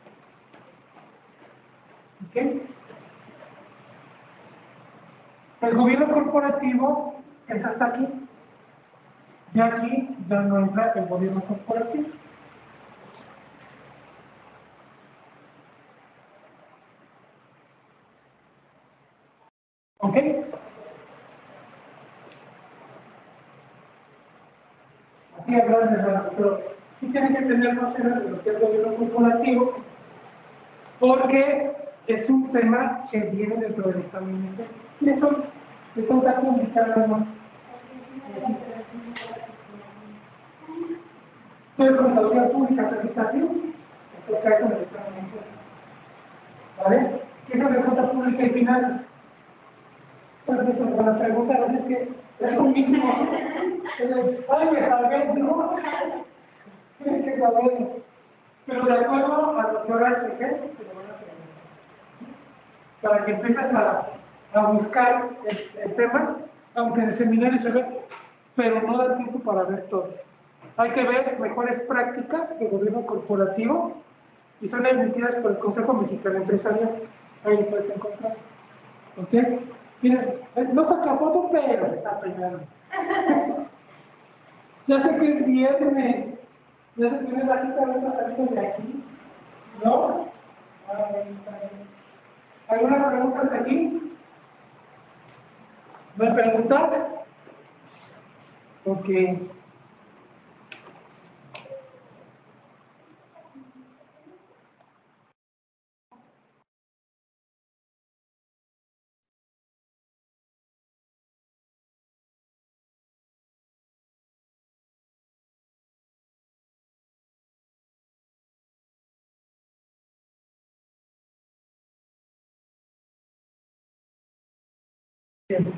¿Okay? El gobierno corporativo es hasta aquí. Y aquí ya no entra el gobierno corporativo. ¿Ok? Así hablar de la, pero sí tienen que tener nociones de lo que es gobierno corporativo, porque es un tema que viene dentro del examen. Y eso le toca publicar además. Entonces, contaduría pública, certificación, toca eso en el examen. ¿Vale? ¿Qué es la cuenta pública y finanzas? Pues la pregunta a veces que es lo mismo. Ay, me salvé, no. Tienes que saberlo. Pero de acuerdo a lo que ahora es el jefe, te lo van a preguntar. Para que empieces a buscar el tema, aunque en el seminario se ve, pero no da tiempo para ver todo. Hay que ver mejores prácticas de gobierno corporativo y son emitidas por el Consejo Mexicano Empresarial. Ahí lo puedes encontrar. ¿Ok? Miren, no saca foto, pero se está peinando. Ya sé que es viernes. Ya sé que tienes la cita de saliendo de aquí. ¿No? ¿Alguna pregunta hasta aquí? ¿No hay preguntas? Ok. Bien.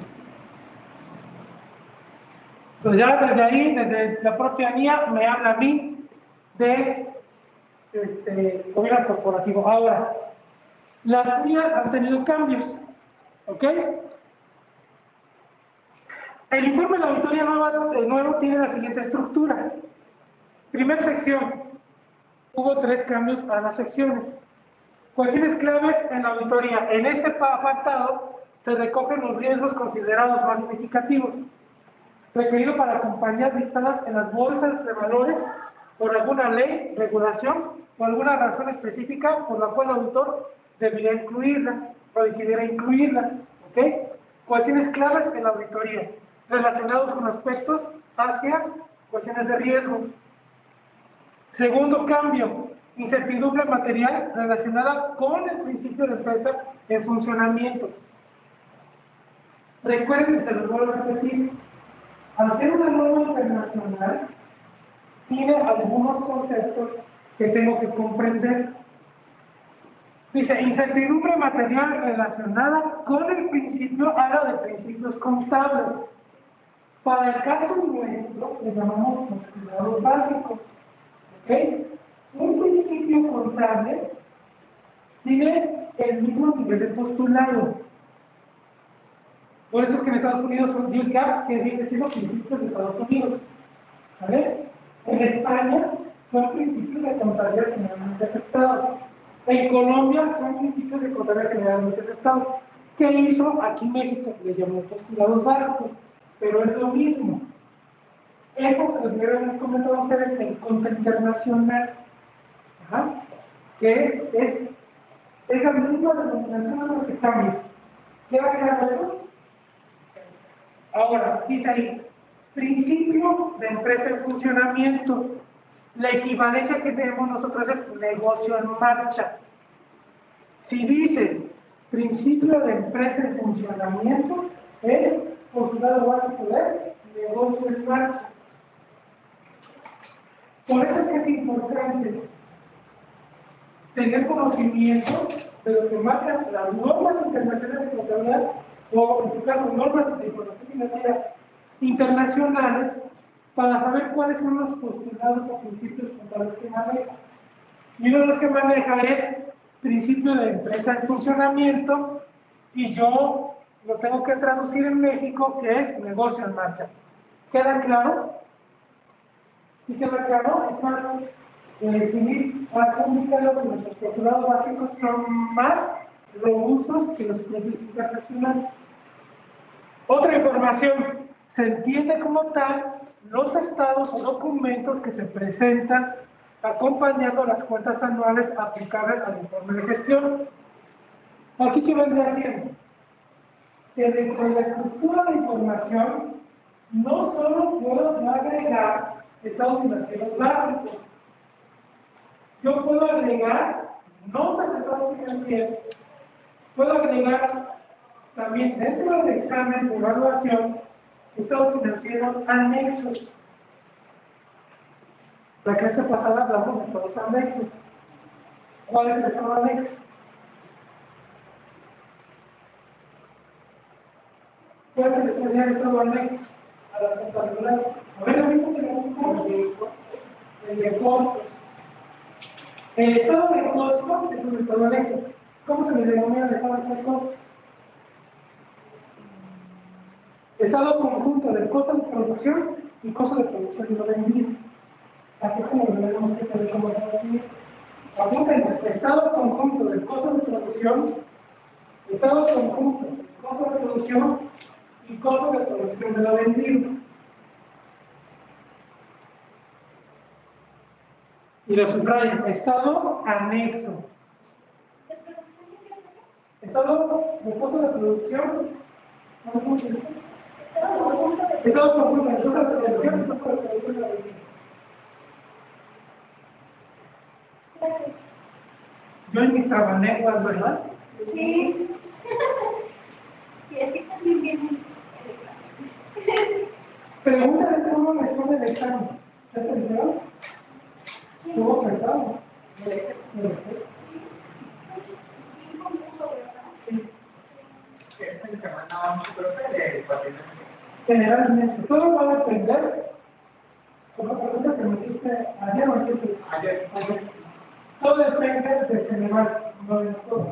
Pues ya desde ahí, desde la propia NIA, me habla a mí de gobierno corporativo. Ahora, las NIAs han tenido cambios, ¿ok? El informe de la auditoría nuevo tiene la siguiente estructura. Primera sección, hubo 3 cambios a las secciones. Cuestiones claves en la auditoría. En este apartado se recogen los riesgos considerados más significativos, referido para compañías listadas en las bolsas de valores por alguna ley, regulación o alguna razón específica por la cual el auditor debería incluirla o decidiera incluirla. ¿Ok? Cuestiones claves en la auditoría, relacionados con aspectos hacia cuestiones de riesgo. Segundo cambio, incertidumbre material relacionada con el principio de empresa en funcionamiento. Recuerden que se los vuelvo a repetir, al ser una norma internacional, tiene algunos conceptos que tengo que comprender. Dice, incertidumbre material relacionada con el principio, habla de principios contables. Para el caso nuestro, le llamamos postulados básicos. ¿Ok? Un principio contable tiene el mismo nivel de postulado. Por eso es que en Estados Unidos son US GAAP, que viene siendo principios de Estados Unidos. ¿Vale? En España son principios de contabilidad generalmente aceptados. En Colombia son principios de contabilidad generalmente aceptados. ¿Qué hizo aquí México? Le llamó postulados básicos, pero es lo mismo. Eso se los voy a comentar a ustedes en Conta Internacional, que es la misma denominación de lo que cambia. ¿Queda claro eso? Ahora, dice ahí, principio de empresa en funcionamiento. La equivalencia que tenemos nosotros es negocio en marcha. Si dice principio de empresa en funcionamiento, es postulado básico de negocio en marcha. Por eso es que es importante tener conocimiento de lo que marcan las normas internacionales de contabilidad, o en su caso normas de información financiera internacionales, para saber cuáles son los postulados o principios contables que maneja. Y uno de los que maneja es principio de empresa en funcionamiento, y yo lo tengo que traducir en México, que es negocio en marcha. ¿Queda claro? ¿Sí queda claro? Es más, definir para comunicarlo que nuestros postulados básicos son más robustos que los propios internacionales. Otra información, se entiende como tal los estados o documentos que se presentan acompañando las cuentas anuales aplicables al informe de gestión. Aquí, ¿qué vendría haciendo? Que dentro de la estructura de información no solo puedo agregar estados financieros básicos, yo puedo agregar notas de estados financieros, puedo agregar también dentro del examen de evaluación estados financieros anexos. La clase pasada hablamos de estados anexos. ¿Cuál es el estado anexo? ¿Cuál sería el estado anexo a la contabilidad? A ver, ¿lo viste en el curso? El de costos. El estado de costos es un estado anexo. ¿Cómo se le denomina el estado de costos? Estado conjunto del costo de producción y costo de producción y no vendido. Así como lo tenemos que tener como definir. Apunten, estado conjunto del costo de producción, estado conjunto del costo de producción y costo de producción de lo vendido. Y lo subrayan, estado anexo. Estado de costo de producción, estado conjunto del costo de producción y costo de producción de lo vendido. Yo en mis trabalenguas, ¿verdad? Sí. Y así también viene el examen. Pregúntales cómo responde el examen. ¿Ya te dijeron? ¿Cómo pensamos? Generalmente, todo va a depender, como pregunta que me hiciste ayer o ayer. Todo depende de Ceneval, no de nosotros.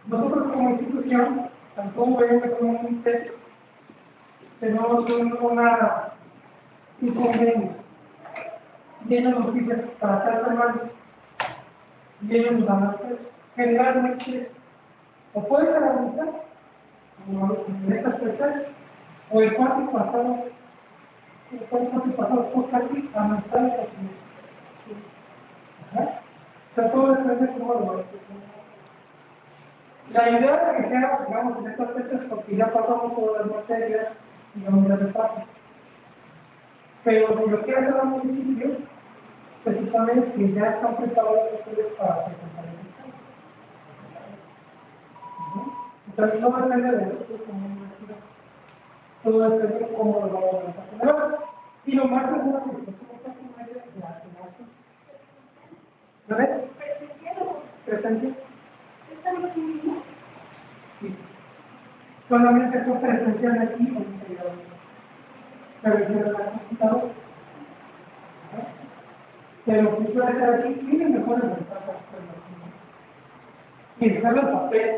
Nosotros como institución, tanto VM como INTEC, tenemos un convenio. Y ellos nos dicen para cada semana. Y ellos nos dan las fechas. Generalmente, o puede ser ahorita, como en estas fechas, o el cuarto pasado fue casi a mitad de la primera. O sea, todo depende de cómo lo vayas. La idea es que sea, digamos, en estas fechas porque ya pasamos todas las materias y vamos a repasar. Pero si lo quieren hacer los municipios, se supone que ya están preparados ustedes para presentar ese examen. Entonces no depende de nosotros como universidad. Todo depende de cómo lo vamos a hacer. Y lo más seguro es que el próximo cuatrimestre ya se va a hacer. ¿Vale? ¿Presencial o ¿Presencia? estamos aquí mismo? Sí. Solamente fue presencial aquí en el periodo. Pero hicieron las computadoras. Pero que puede ser aquí, tiene mejores ventajas hacerlo aquí. Y hacerlo en papel.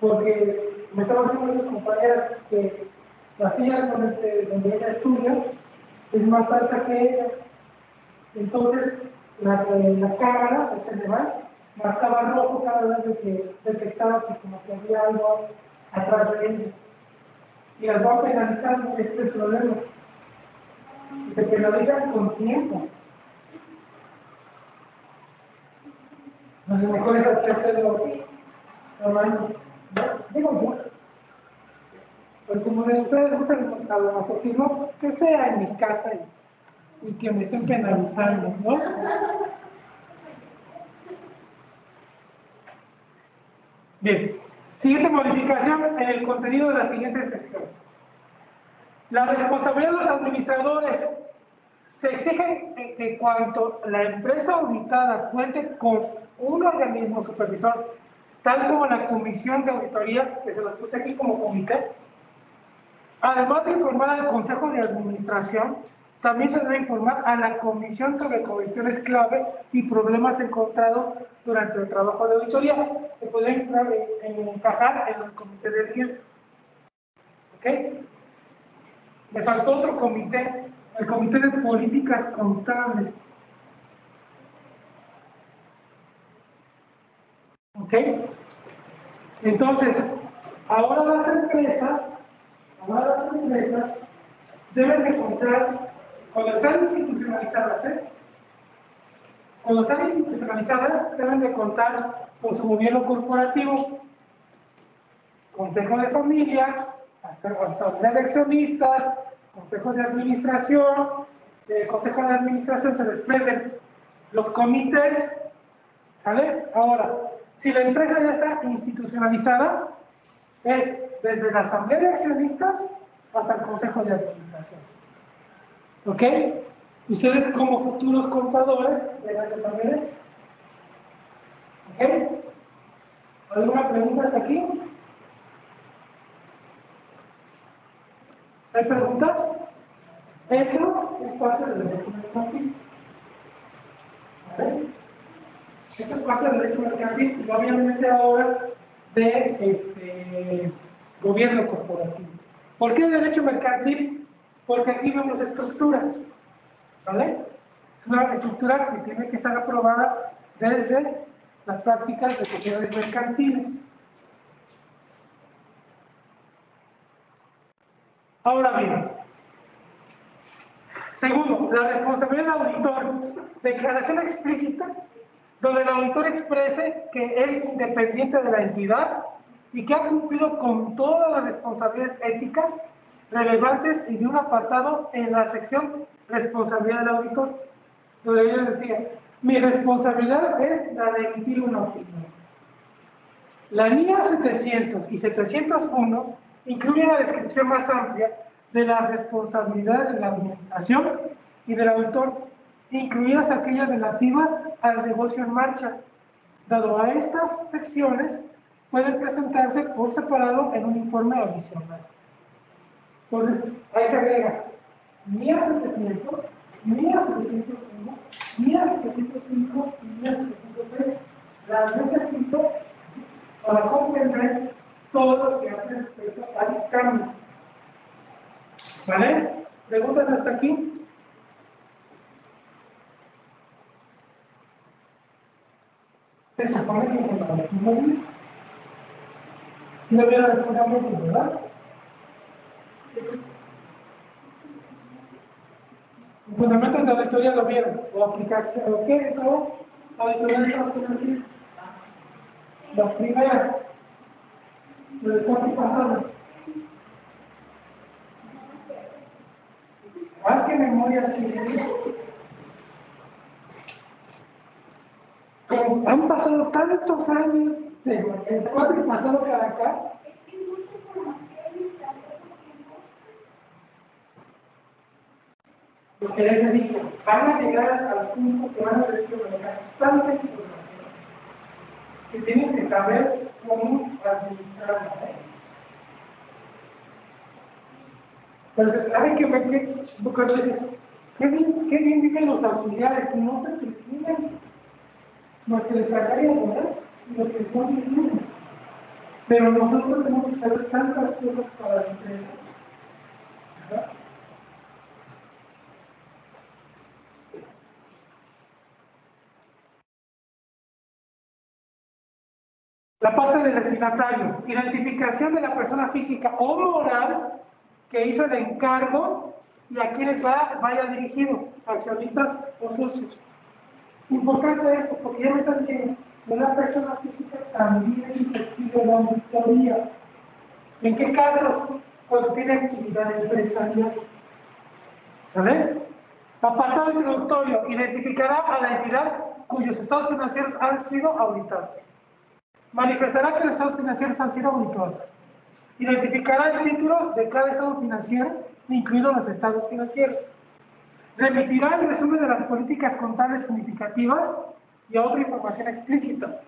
Porque me estaban diciendo sus compañeras que la silla donde ella estudia es más alta que ella. Entonces, la cámara, el cerebral, marcaba rojo cada vez de que detectaba que como que había algo atrás de ella. Y las van penalizando, ese es el problema. Te penalizan con tiempo. No sé, mejor es que hacerlo a mano. Digo yo. Pero como de ustedes gustan el sadomasoquismo, pues que sea en mi casa y que me estén penalizando, ¿no? Bien. Siguiente modificación en el contenido de las siguientes secciones. La responsabilidad de los administradores. Se exige que cuanto la empresa auditada cuente con un organismo supervisor, tal como la comisión de auditoría, que se los puse aquí como comité, además de informar al Consejo de Administración, también se debe informar a la Comisión sobre cuestiones clave y problemas encontrados durante el trabajo de auditoría, que pueden encajar en el comité de riesgo. ¿Ok? Me faltó otro comité, el comité de políticas contables. ¿Ok? Entonces, ahora las empresas deben de contar, cuando están institucionalizadas, deben de contar con su gobierno corporativo, consejo de familia, asamblea de accionistas, consejo de administración. Del consejo de administración se desprenden los comités, ¿sale? Ahora, si la empresa ya está institucionalizada, es desde la asamblea de accionistas hasta el consejo de administración. ¿Ok? Ustedes como futuros contadores deben de saber eso. ¿Ok? ¿Alguna pregunta hasta aquí? ¿Hay preguntas? Eso es parte del derecho mercantil. ¿Vale? Eso es parte del derecho mercantil y obviamente ahora de gobierno corporativo. ¿Por qué derecho mercantil? Porque aquí vemos estructuras, ¿vale? Es una estructura que tiene que estar aprobada desde las prácticas de sociedades mercantiles. Ahora bien, segundo, la responsabilidad del auditor. Declaración explícita donde el auditor exprese que es independiente de la entidad y que ha cumplido con todas las responsabilidades éticas relevantes y de un apartado en la sección responsabilidad del auditor, donde yo decía, mi responsabilidad es la de emitir una opinión. La NIA 700 y 701 incluyen la descripción más amplia de las responsabilidades de la administración y del auditor, incluidas aquellas relativas al negocio en marcha. Dado a estas secciones, pueden presentarse por separado en un informe adicional. Entonces, ahí se agrega NIA 700, NIA 701, NIA 705 y NIA 706. Las necesito para comprender todo lo que hace respecto al cambio. ¿Vale? ¿Preguntas hasta aquí? Se supone que con la lectura si no hubiera responsabilidad, ¿verdad? Los fundamentos de la auditoría lo vieron, o aplicación, ¿o qué? ¿Eso? Auditoría de estados financieros. La primera, del cuatro pasado. Ah, qué memoria sí. Como han pasado tantos años del cuatro pasado para acá. Es que es mucha información y tan poco tiempo. Lo que les he dicho, van a llegar al punto que van a tener que manejar tanta información que tienen que saber cómo administrarla. Entonces, hay que ver que muchas veces, qué bien viven los auxiliares, no se presionan, no se les trataría de poner lo que no dicen. Pero nosotros tenemos que saber tantas cosas para la empresa. ¿Verdad? La parte del destinatario, identificación de la persona física o moral que hizo el encargo y a quienes vaya dirigido, accionistas o socios. Importante esto, porque ya me están diciendo, una persona física también es susceptible de la auditoría. ¿En qué casos? Cuando tiene actividad empresarial. ¿Sabe? Apartado introductorio, identificará a la entidad cuyos estados financieros han sido auditados. Manifestará que los estados financieros han sido auditados. Identificará el título de cada estado financiero, incluidos los estados financieros. Remitirá el resumen de las políticas contables significativas y otra información explícita.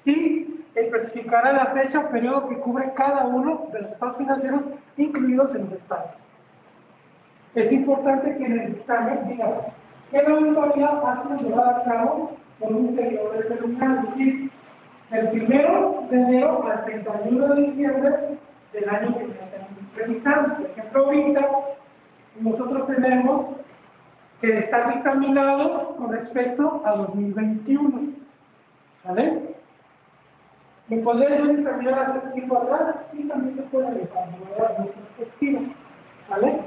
Y especificará la fecha o periodo que cubre cada uno de los estados financieros, incluidos en los estados. Es importante que en el dictamen diga que la auditoría ha sido llevada a cabo por un periodo determinado, es decir, del 1 de enero al 31 de diciembre del año que ya están revisando. Por ejemplo, ahorita nosotros tenemos que estar dictaminados con respecto a 2021. ¿Sale? ¿Me podrías yo dictaminar hace tiempo atrás? Sí, también se puede dictaminar de perspectiva. ¿Sale?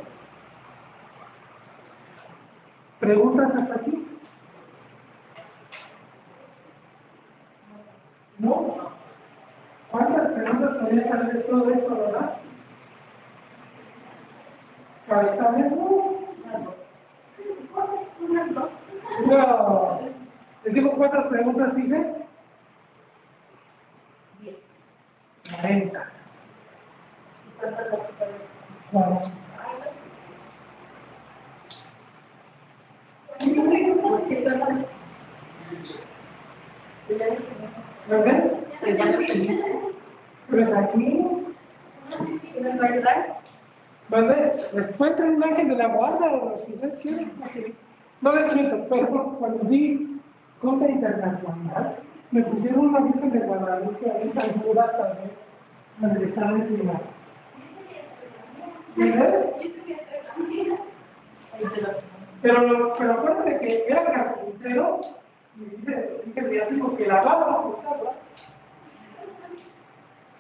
¿Preguntas hasta aquí? ¿No? ¿Cuántas preguntas podrían salir de todo esto, verdad? ¿Para examen? Unas dos. No. ¿Les digo cuántas preguntas hice? 40. Bueno. ¿Verdad? Pues aquí. ¿Nos va a ayudar? ¿Verdad? Les puede traer un ángel de la guarda o si ustedes quieren. No les miento, pero cuando vi Conta Internacional, me pusieron una virgen de Guadalupe ahí tan duras también en el examen final. ¿Verdad? Pero acuérdate que era carpintero y dice el villancico que lavaba los aguas.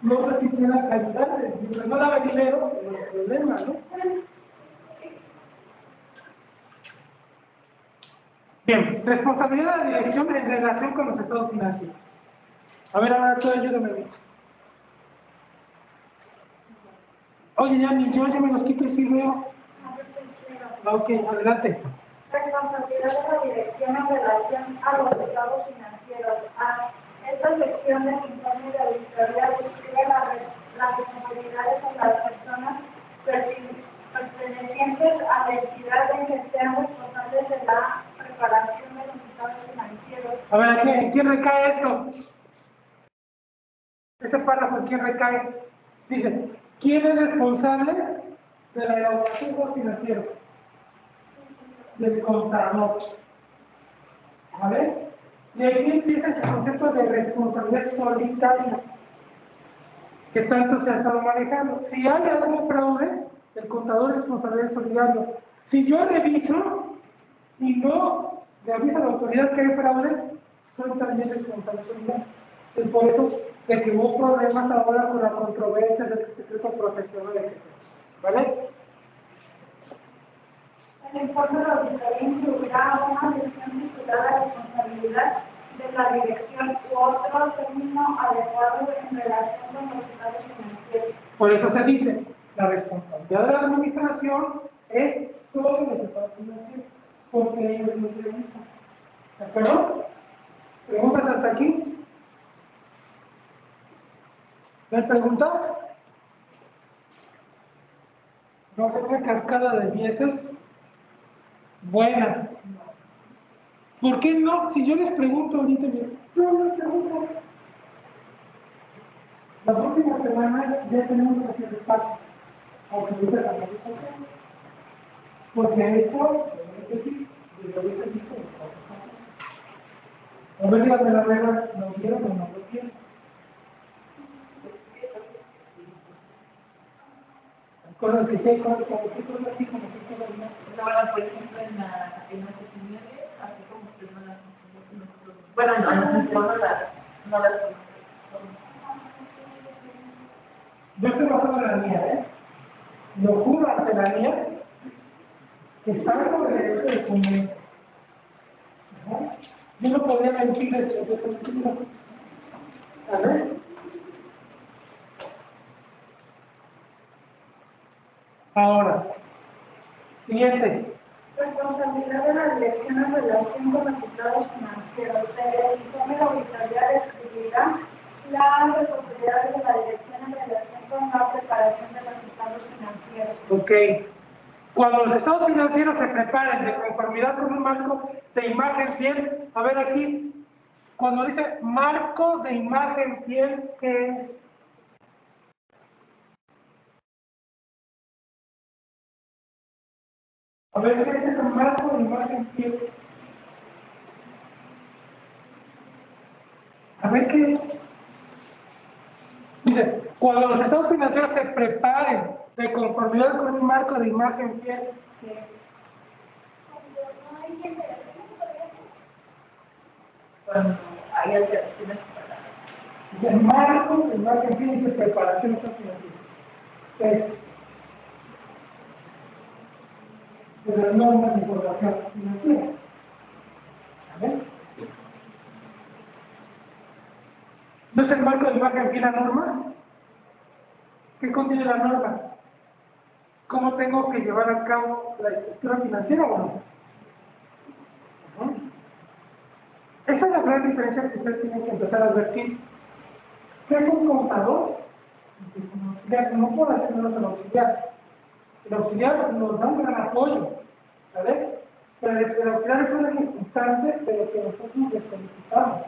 No sé si pueda ayudarle, no daba dinero, pero el problema, ¿no? Bien, responsabilidad de la dirección en relación con los estados financieros. A ver, ahora tú ayúdame bien. Oye, ya me los quito y sí veo. Ok, adelante. Responsabilidad de la dirección en relación a los estados financieros. A esta sección del informe de auditoría describe las responsabilidades de las personas pertenecientes a la entidad en que sean responsables de la preparación de los estados financieros. A ver, ¿en quién recae esto? Este párrafo, ¿en quién recae? Dice, ¿quién es responsable de la elaboración de estados financieros? Del contador. ¿Vale? Y aquí empieza ese concepto de responsabilidad solitaria que tanto se ha estado manejando. Si hay algún fraude, el contador es responsabilidad solidaria. Si yo reviso y no le aviso a la autoridad que hay fraude, soy también responsable solidario. Es por eso de que hubo problemas ahora con la controversia del secreto profesional, etc. ¿Vale? El informe de auditoría incluirá una sección titulada Responsabilidad de la dirección u otro término adecuado en relación con los estados financieros. Por eso se dice, la responsabilidad de la administración es sobre los estados financieros, porque ellos lo realizan. ¿De acuerdo? ¿Preguntas hasta aquí? ¿No hay preguntas? No, es una cascada de dieces buena. ¿Por qué no? Si yo les pregunto ahorita, no me preguntas. La próxima semana ya tenemos que hacer el paso. Aunque ahorita salga de casa. Porque esto, lo repetí, yo lo hice visto. A ver, díganme la regla, ¿lo vieron o no lo vieron? Cosas que sé, cosas como qué cosas sí, como qué cosas no. No, por ejemplo, en las opiniones, así como que no las enseñó nosotros. Bueno, yo no las conozco. Yo estoy basado en la mía, ¿eh? Lo juro ante la mía que está sobre ese documento. ¿No? Yo no podría mentir esto, a ver. Ahora, siguiente. Responsabilidad de la dirección en relación con los estados financieros. El informe de auditoría describirá la responsabilidad de la dirección en relación con la preparación de los estados financieros. Ok. Cuando los estados financieros se preparen de conformidad con un marco de imagen fiel, a ver aquí, cuando dice marco de imagen fiel, ¿qué es? A ver, ¿qué es ese marco de imagen fiel? A ver, ¿qué es? Dice, cuando los estados financieros se preparen de conformidad con un marco de imagen fiel, ¿qué es? Cuando no hay alteraciones, podría ser. Cuando hay alteraciones para... Dice, marco de imagen fiel dice preparación de estados financieros. ¿Qué es? De las normas de información financiera. A ver. ¿No es el marco de imagen fiel la norma? ¿Qué contiene la norma? ¿Cómo tengo que llevar a cabo la estructura financiera o no? Esa es la gran diferencia que ustedes tienen que empezar a advertir. ¿Qué es un contador? Es un auxiliar. No puedo hacer menos el auxiliar. El auxiliar nos da un gran apoyo, ¿vale? Pero el auxiliar es un ejecutante de lo que nosotros le solicitamos,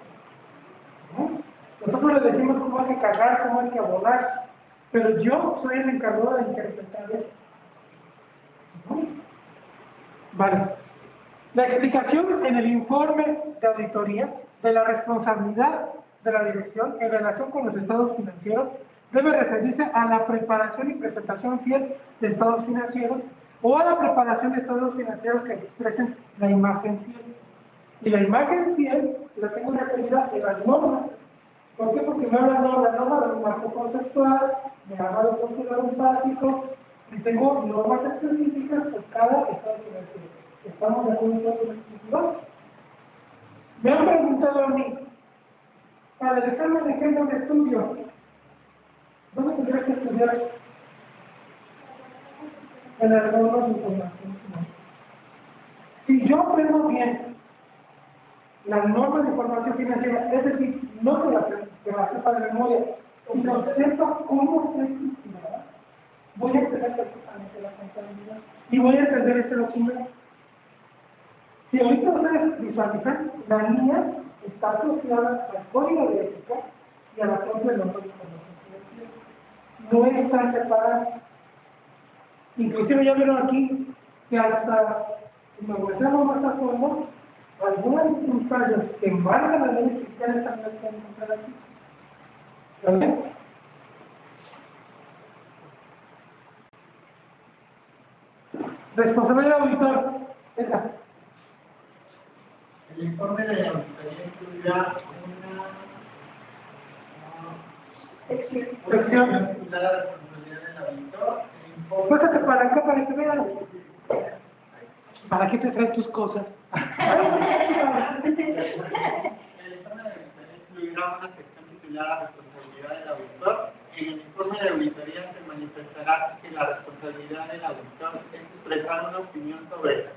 ¿no? Nosotros le decimos cómo hay que cargar, cómo hay que abonar, pero yo soy el encargado de interpretar eso, ¿no? Vale. La explicación en el informe de auditoría de la responsabilidad de la dirección en relación con los estados financieros debe referirse a la preparación y presentación fiel de estados financieros o a la preparación de estados financieros que expresen la imagen fiel. Y la imagen fiel la tengo referida en las normas. ¿Por qué? Porque me habla de la norma de un marco conceptual, me habla de postulados básicos y tengo normas específicas por cada estado financiero. ¿Estamos de acuerdo todos en esto? Me han preguntado a mí, para el examen de ejemplo de estudio, ¿dónde tendría que estudiar? En las normas de información financiera. Si yo aprendo bien la norma de información financiera, es decir, no que la sepa de memoria, sino sepa cómo está estructurada, voy a entender perfectamente la contabilidad y voy a entender este documento. Si ahorita ustedes visualizan, la línea está asociada al código de ética y a la propia norma de información financiera. No está separada. Inclusive ya vieron aquí que hasta, si me volteamos más a fondo, algunas circunstancias que marcan las leyes fiscales también las pueden encontrar aquí. ¿Vale? Responsabilidad del auditor. Esa. El informe de auditoría incluirá una sección vinculada a la responsabilidad del auditor. Pásate para acá para que veas. ¿Para qué te traes tus cosas? El Auditoría una sección titulada Responsabilidad del Auditor. En el informe de auditoría se manifestará que la responsabilidad del auditor es expresar una opinión sobre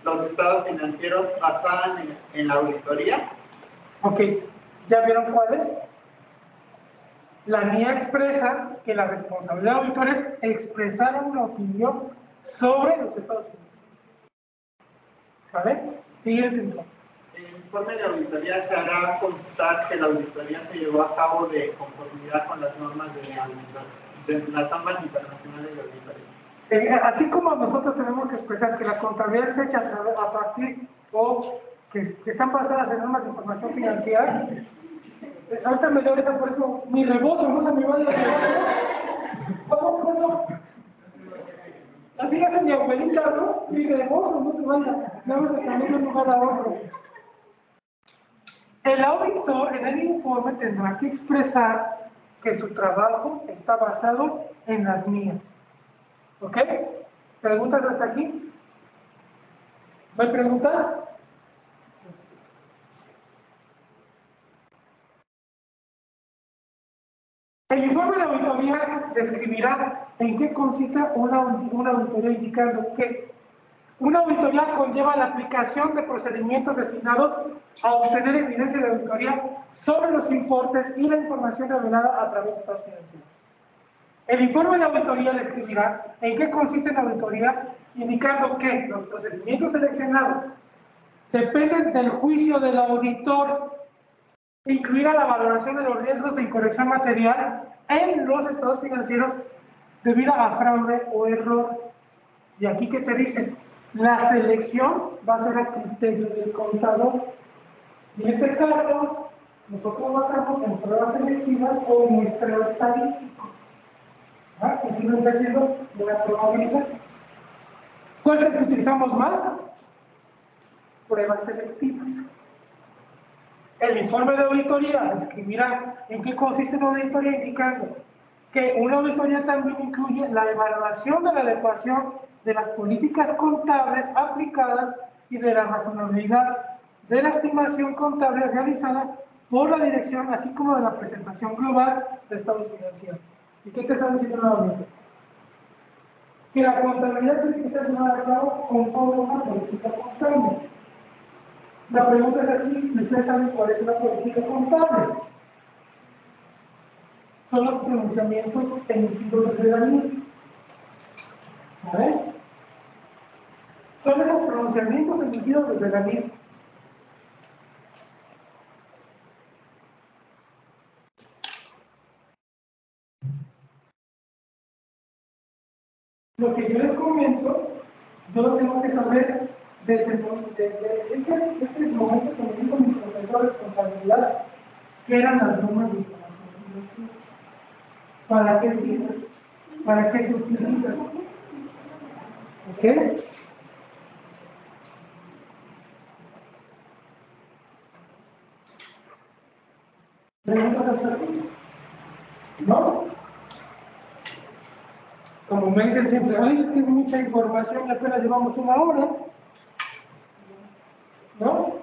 los estados financieros basada en la auditoría. Ok, ¿ya vieron cuál es? La NIA expresa que la responsabilidad del auditor es expresar una opinión sobre los estados financieros. ¿Sale? Siguiente informe. En el informe de auditoría se hará constar que la auditoría se llevó a cabo de conformidad con las normas de las normas internacionales de auditoría. Así como nosotros tenemos que expresar que la contabilidad se echa a partir o que están basadas en normas de información financiera, ahorita me dio esa, por eso mi rebozo no se me vaya a llevar. ¿Cómo? Así hace mi abuelita, ¿no? Mi rebozo no se vaya, nada más de camino de un lugar a otro. El auditor en el informe tendrá que expresar que su trabajo está basado en las NIAs. ¿Ok? ¿Preguntas hasta aquí? ¿No hay preguntas? El informe de auditoría describirá en qué consiste una auditoría, indicando que una auditoría conlleva la aplicación de procedimientos destinados a obtener evidencia de auditoría sobre los importes y la información revelada a través de estados financieros. El informe de auditoría describirá en qué consiste la auditoría, indicando que los procedimientos seleccionados dependen del juicio del auditor, incluida la valoración de los riesgos de incorrección material en los estados financieros debido a fraude o error. Y aquí, ¿qué te dicen? La selección va a ser a criterio del contador. Y en este caso, nosotros basamos en pruebas selectivas o muestreo estadístico. Que si no está haciendo una probabilidad. ¿Cuál es el que utilizamos más? Pruebas selectivas. El informe de auditoría describirá en qué consiste una auditoría, indicando que una auditoría también incluye la evaluación de la adecuación de las políticas contables aplicadas y de la razonabilidad de la estimación contable realizada por la dirección, así como de la presentación global de estados financieros. ¿Y qué te está diciendo nuevamente? Que la contabilidad tiene que ser llevada a cabo conforme a una política contable. La pregunta es aquí, si ustedes saben cuál es una política contable. Son los pronunciamientos emitidos desde la NIA. ¿Vale? Son esos pronunciamientos emitidos desde la NIA. Lo que yo les comento, yo lo tengo que saber desde ese momento que me dijo mi profesor de contabilidad, que eran las normas de información financiera. ¿Para qué sirven? ¿Para qué se utilizan? ¿Ok? ¿Preguntas hasta aquí? ¿No? Como me dicen siempre, ay, es que es mucha información y apenas llevamos una hora. ¿No?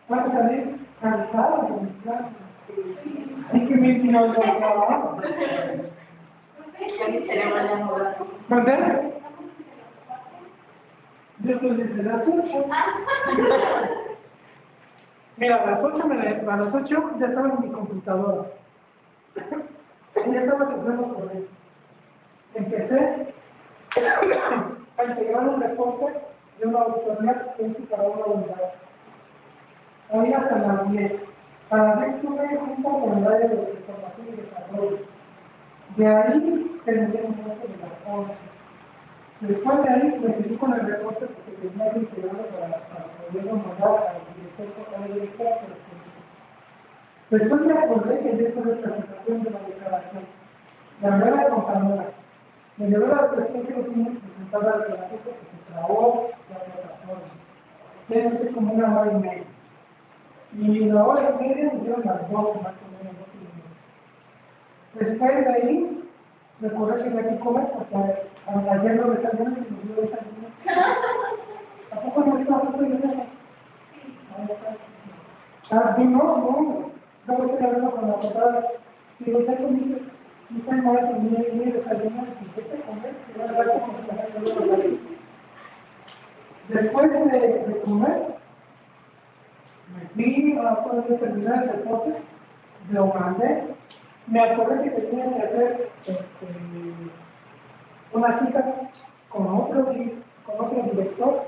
Van a salir cansados de mi clase. Ay, qué mentiroso. ¿Mandé? Yo estoy desde las 8. Mira, a las 8 ya estaba en mi computadora. Ya estaba temprano por ahí. Empecé a integrar un reporte de una auditoría que hice para una unidad. Hoy hasta las 10. A las 10 tuve junto con el área de información y desarrollo. De ahí terminé un resto de las 11. Después de ahí me seguí con el reporte porque tenía que integrarlo para poderlo mandar al director. Después me acordé que yo tuve presentación de la declaración. Llamé a la contadora. Me llevé la declaración que lo tuvimos presentada la declaración porque se trabó la plataforma. Entonces como una hora y media. Y la hora y media me dieron las 12 más o menos, 12 y media. Después de ahí, recordé que tenía que comer porque ayer lo desayuné y se me olvidó desayunar. ¿A poco no está a punto de desayunar? Sí. Ah, tú no, luego estoy hablando con la abogada. Digo, ya comiste, mis hermanas y mi desayuno, y vete a comer, y vas a hablar con la mujer. Después de comer, me fui a poder terminar el reporte, lo mandé, me acordé que tenía que hacer una cita con otro director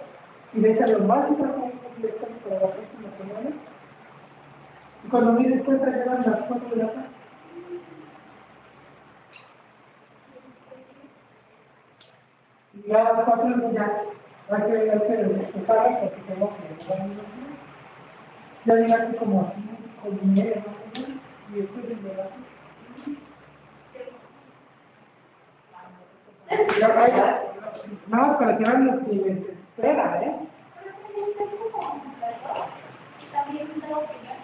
y de esa lo más importante con un director para la próxima semana. Y cuando me di cuenta ya eran las 4 de la tarde. Y ya a las 4 ya hay que respetarla porque tengo que llegar a mi oficina. Ya llegué aquí como así, con mi media más o menos, y estoy desde la nada más para que vean lo que les espera, ¿eh? También tengo opinión.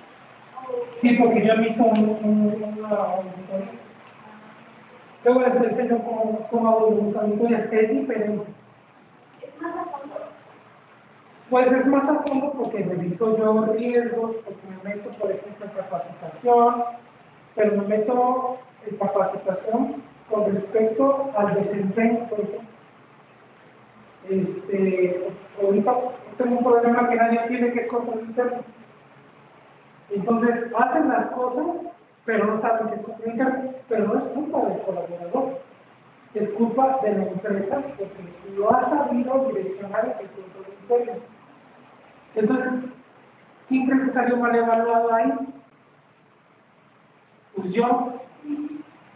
Sí, porque yo emito una auditoría. Luego les enseño cómo hago mis auditorías, que es diferente. Es más a fondo. Pues es más a fondo porque reviso yo riesgos, porque me meto, por ejemplo, en capacitación, pero me meto en capacitación con respecto al desempeño, por ejemplo. Ahorita tengo un problema que nadie tiene, que es control interno. Entonces, hacen las cosas, pero no saben que es control interno, pero no es culpa del colaborador, es culpa de la empresa, porque lo ha sabido direccionar el control interno. Entonces, ¿quién crees que salió mal evaluado ahí? Pues yo.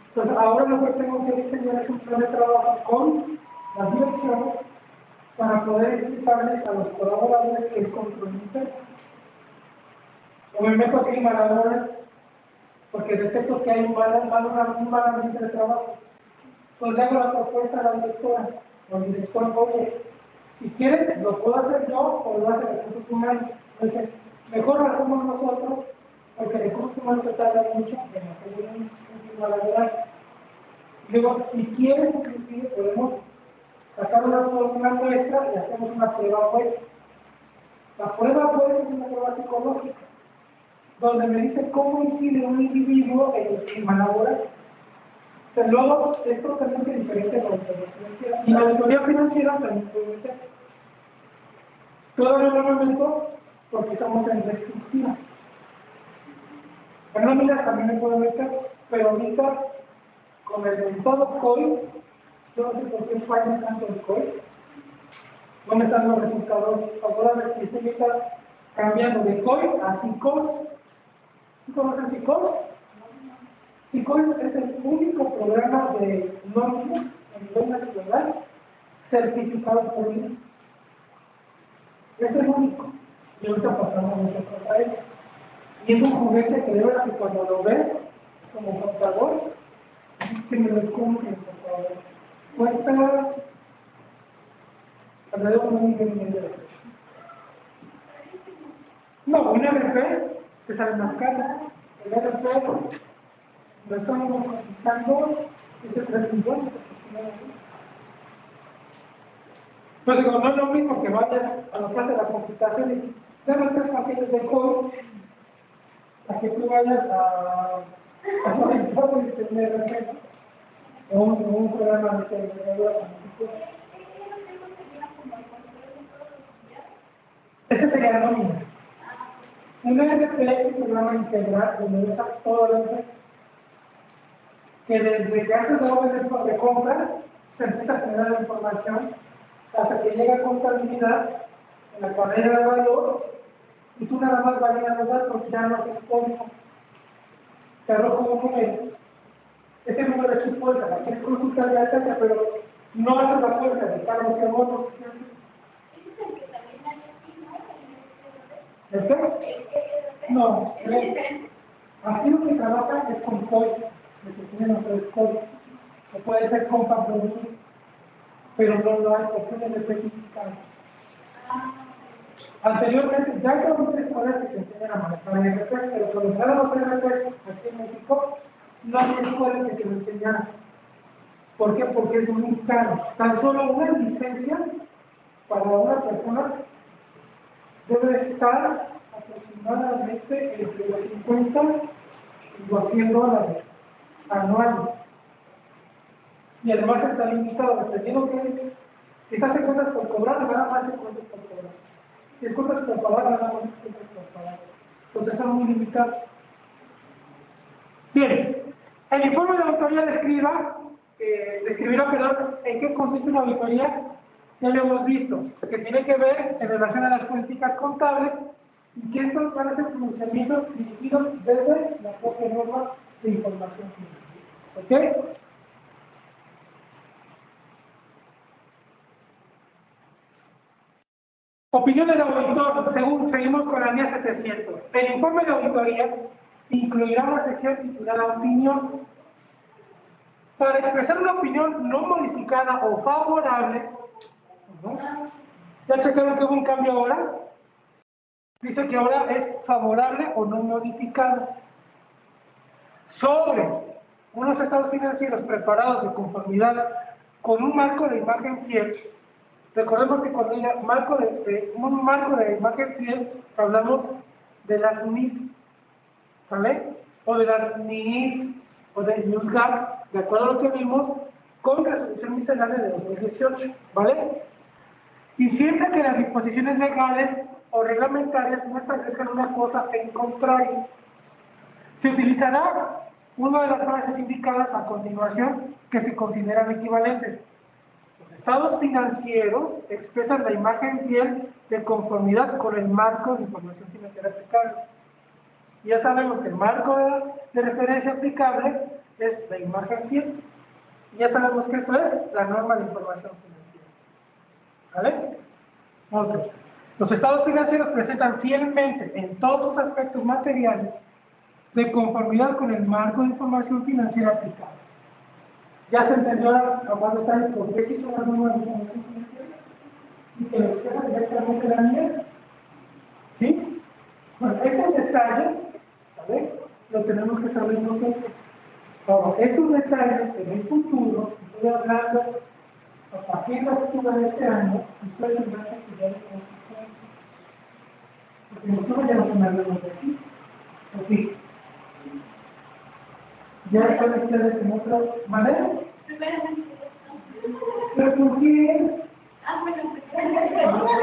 Entonces, ahora lo que tengo que diseñar es un plan de trabajo con las direcciones para poder explicarles a los colaboradores qué es control interno. O me meto a clima laboral, porque detecto que hay un mal ambiente de trabajo. Pues le hago la propuesta a la directora, o al director, oye, si quieres, lo puedo hacer yo o lo hace recursos humanos. Entonces, mejor lo hacemos nosotros, porque recursos humanos se tarda mucho en hacer un clima laboral. Luego, si quieres, inclusive, podemos sacar una muestra y hacemos una prueba pues. La prueba pues es una prueba psicológica, donde me dice cómo incide un individuo en el clima laboral. Pero luego es totalmente diferente de la auditoría financiera. Y la auditoría financiera también puede ser. Todavía no me meto porque estamos en reestructura. En nóminas también me puedo meter, pero ahorita con el mentado COI, yo no sé por qué falla tanto el COI. No me están los resultados favorables y estoy ahorita cambiando de COI a SICOS. ¿Sí conocen SICOS? SICOS es el único programa de nóminas a nivel nacional certificado por mí. Es el único. Y ahorita pasamos nosotros a eso. Y es un juguete que de verdad que cuando lo ves como contador, que me lo compren, por favor. Cuesta alrededor de $1,000,000 de pesos. No, un RP te sale más caro. El RP lo estamos cotizando, es el 350 aproximadamente. Pues digo, no es lo mismo que vayas a la clase de la computación y dame 3 paquetes de código a que tú vayas a solicitar un RP o un programa de servidor. Ese sería la nómina. Un RP es un programa integral donde ves a toda la empresa. Que desde que haces órdenes de compra, se empieza a generar la información hasta que llega a contabilidad en la cadena de valor y tú nada más validas los datos, ya no haces pólizas. Te arrojo un número. Ese número es tu póliza, la quieres consultar ya está hecha, pero no haces la póliza de cargos y abonos. Ese es el que también hay aquí, ¿no? ¿El qué? No. Ese es diferente. Aquí lo que trabaja es con COI, que se tienen los 3 COI, que puede ser compa producto, pero no lo hay porque es el especificado. Anteriormente, ya hay otras escuelas que te enseñan a manejar RPs, pero cuando llegaron los RPs aquí en México, no había escuela que te lo enseñara. ¿Por qué? Porque es muy caro. Tan solo una licencia para una persona debe estar aproximadamente entre los 50 y los 100 dólares anuales. Y además está limitado, dependiendo que, si se hace cuentas por cobrar, nada más es cuentas por cobrar. Si es cuentas por pagar, nada más es cuentas por pagar. Entonces son muy limitados. Bien, el informe de auditoría describirá, perdón, en qué consiste una auditoría. Ya lo hemos visto, que tiene que ver en relación a las políticas contables y que estos van a ser pronunciamientos dirigidos desde la propia norma de información financiera. ¿Ok? Opinión del auditor, seguimos con la NIA 700. El informe de auditoría incluirá una sección titulada Opinión. Para expresar una opinión no modificada o favorable, ¿ya checaron que hubo un cambio ahora? Dice que ahora es favorable o no modificado. Sobre unos estados financieros preparados de conformidad con un marco de imagen fiel. Recordemos que cuando diga un marco de imagen fiel, hablamos de las NIF, ¿sale? O de las NIF, o de NewsGap, de acuerdo a lo que vimos con resolución miscelánea de 2018, ¿vale? Y siempre que las disposiciones legales o reglamentarias no establezcan una cosa en contrario, se utilizará una de las frases indicadas a continuación que se consideran equivalentes. Los estados financieros expresan la imagen fiel de conformidad con el marco de información financiera aplicable. Ya sabemos que el marco de referencia aplicable es la imagen fiel. Ya sabemos que esto es la norma de información financiera. ¿Sale? Ok. Los estados financieros presentan fielmente en todos sus aspectos materiales de conformidad con el marco de información financiera aplicable. Ya se entendió a más detalle por qué se hizo las normas de información financiera y que lo expresa directamente la NIA. ¿Sí? Bueno, esos detalles, ¿vale? Lo tenemos que saber nosotros. Ahora, estos detalles en el futuro, estoy hablando a partir de octubre de este año, ustedes tendrán que estudiar el consecuente. Porque en octubre ya no se me hablamos de aquí. ¿O sí? ¿Ya están ustedes en otra manera? ¿Pero por qué?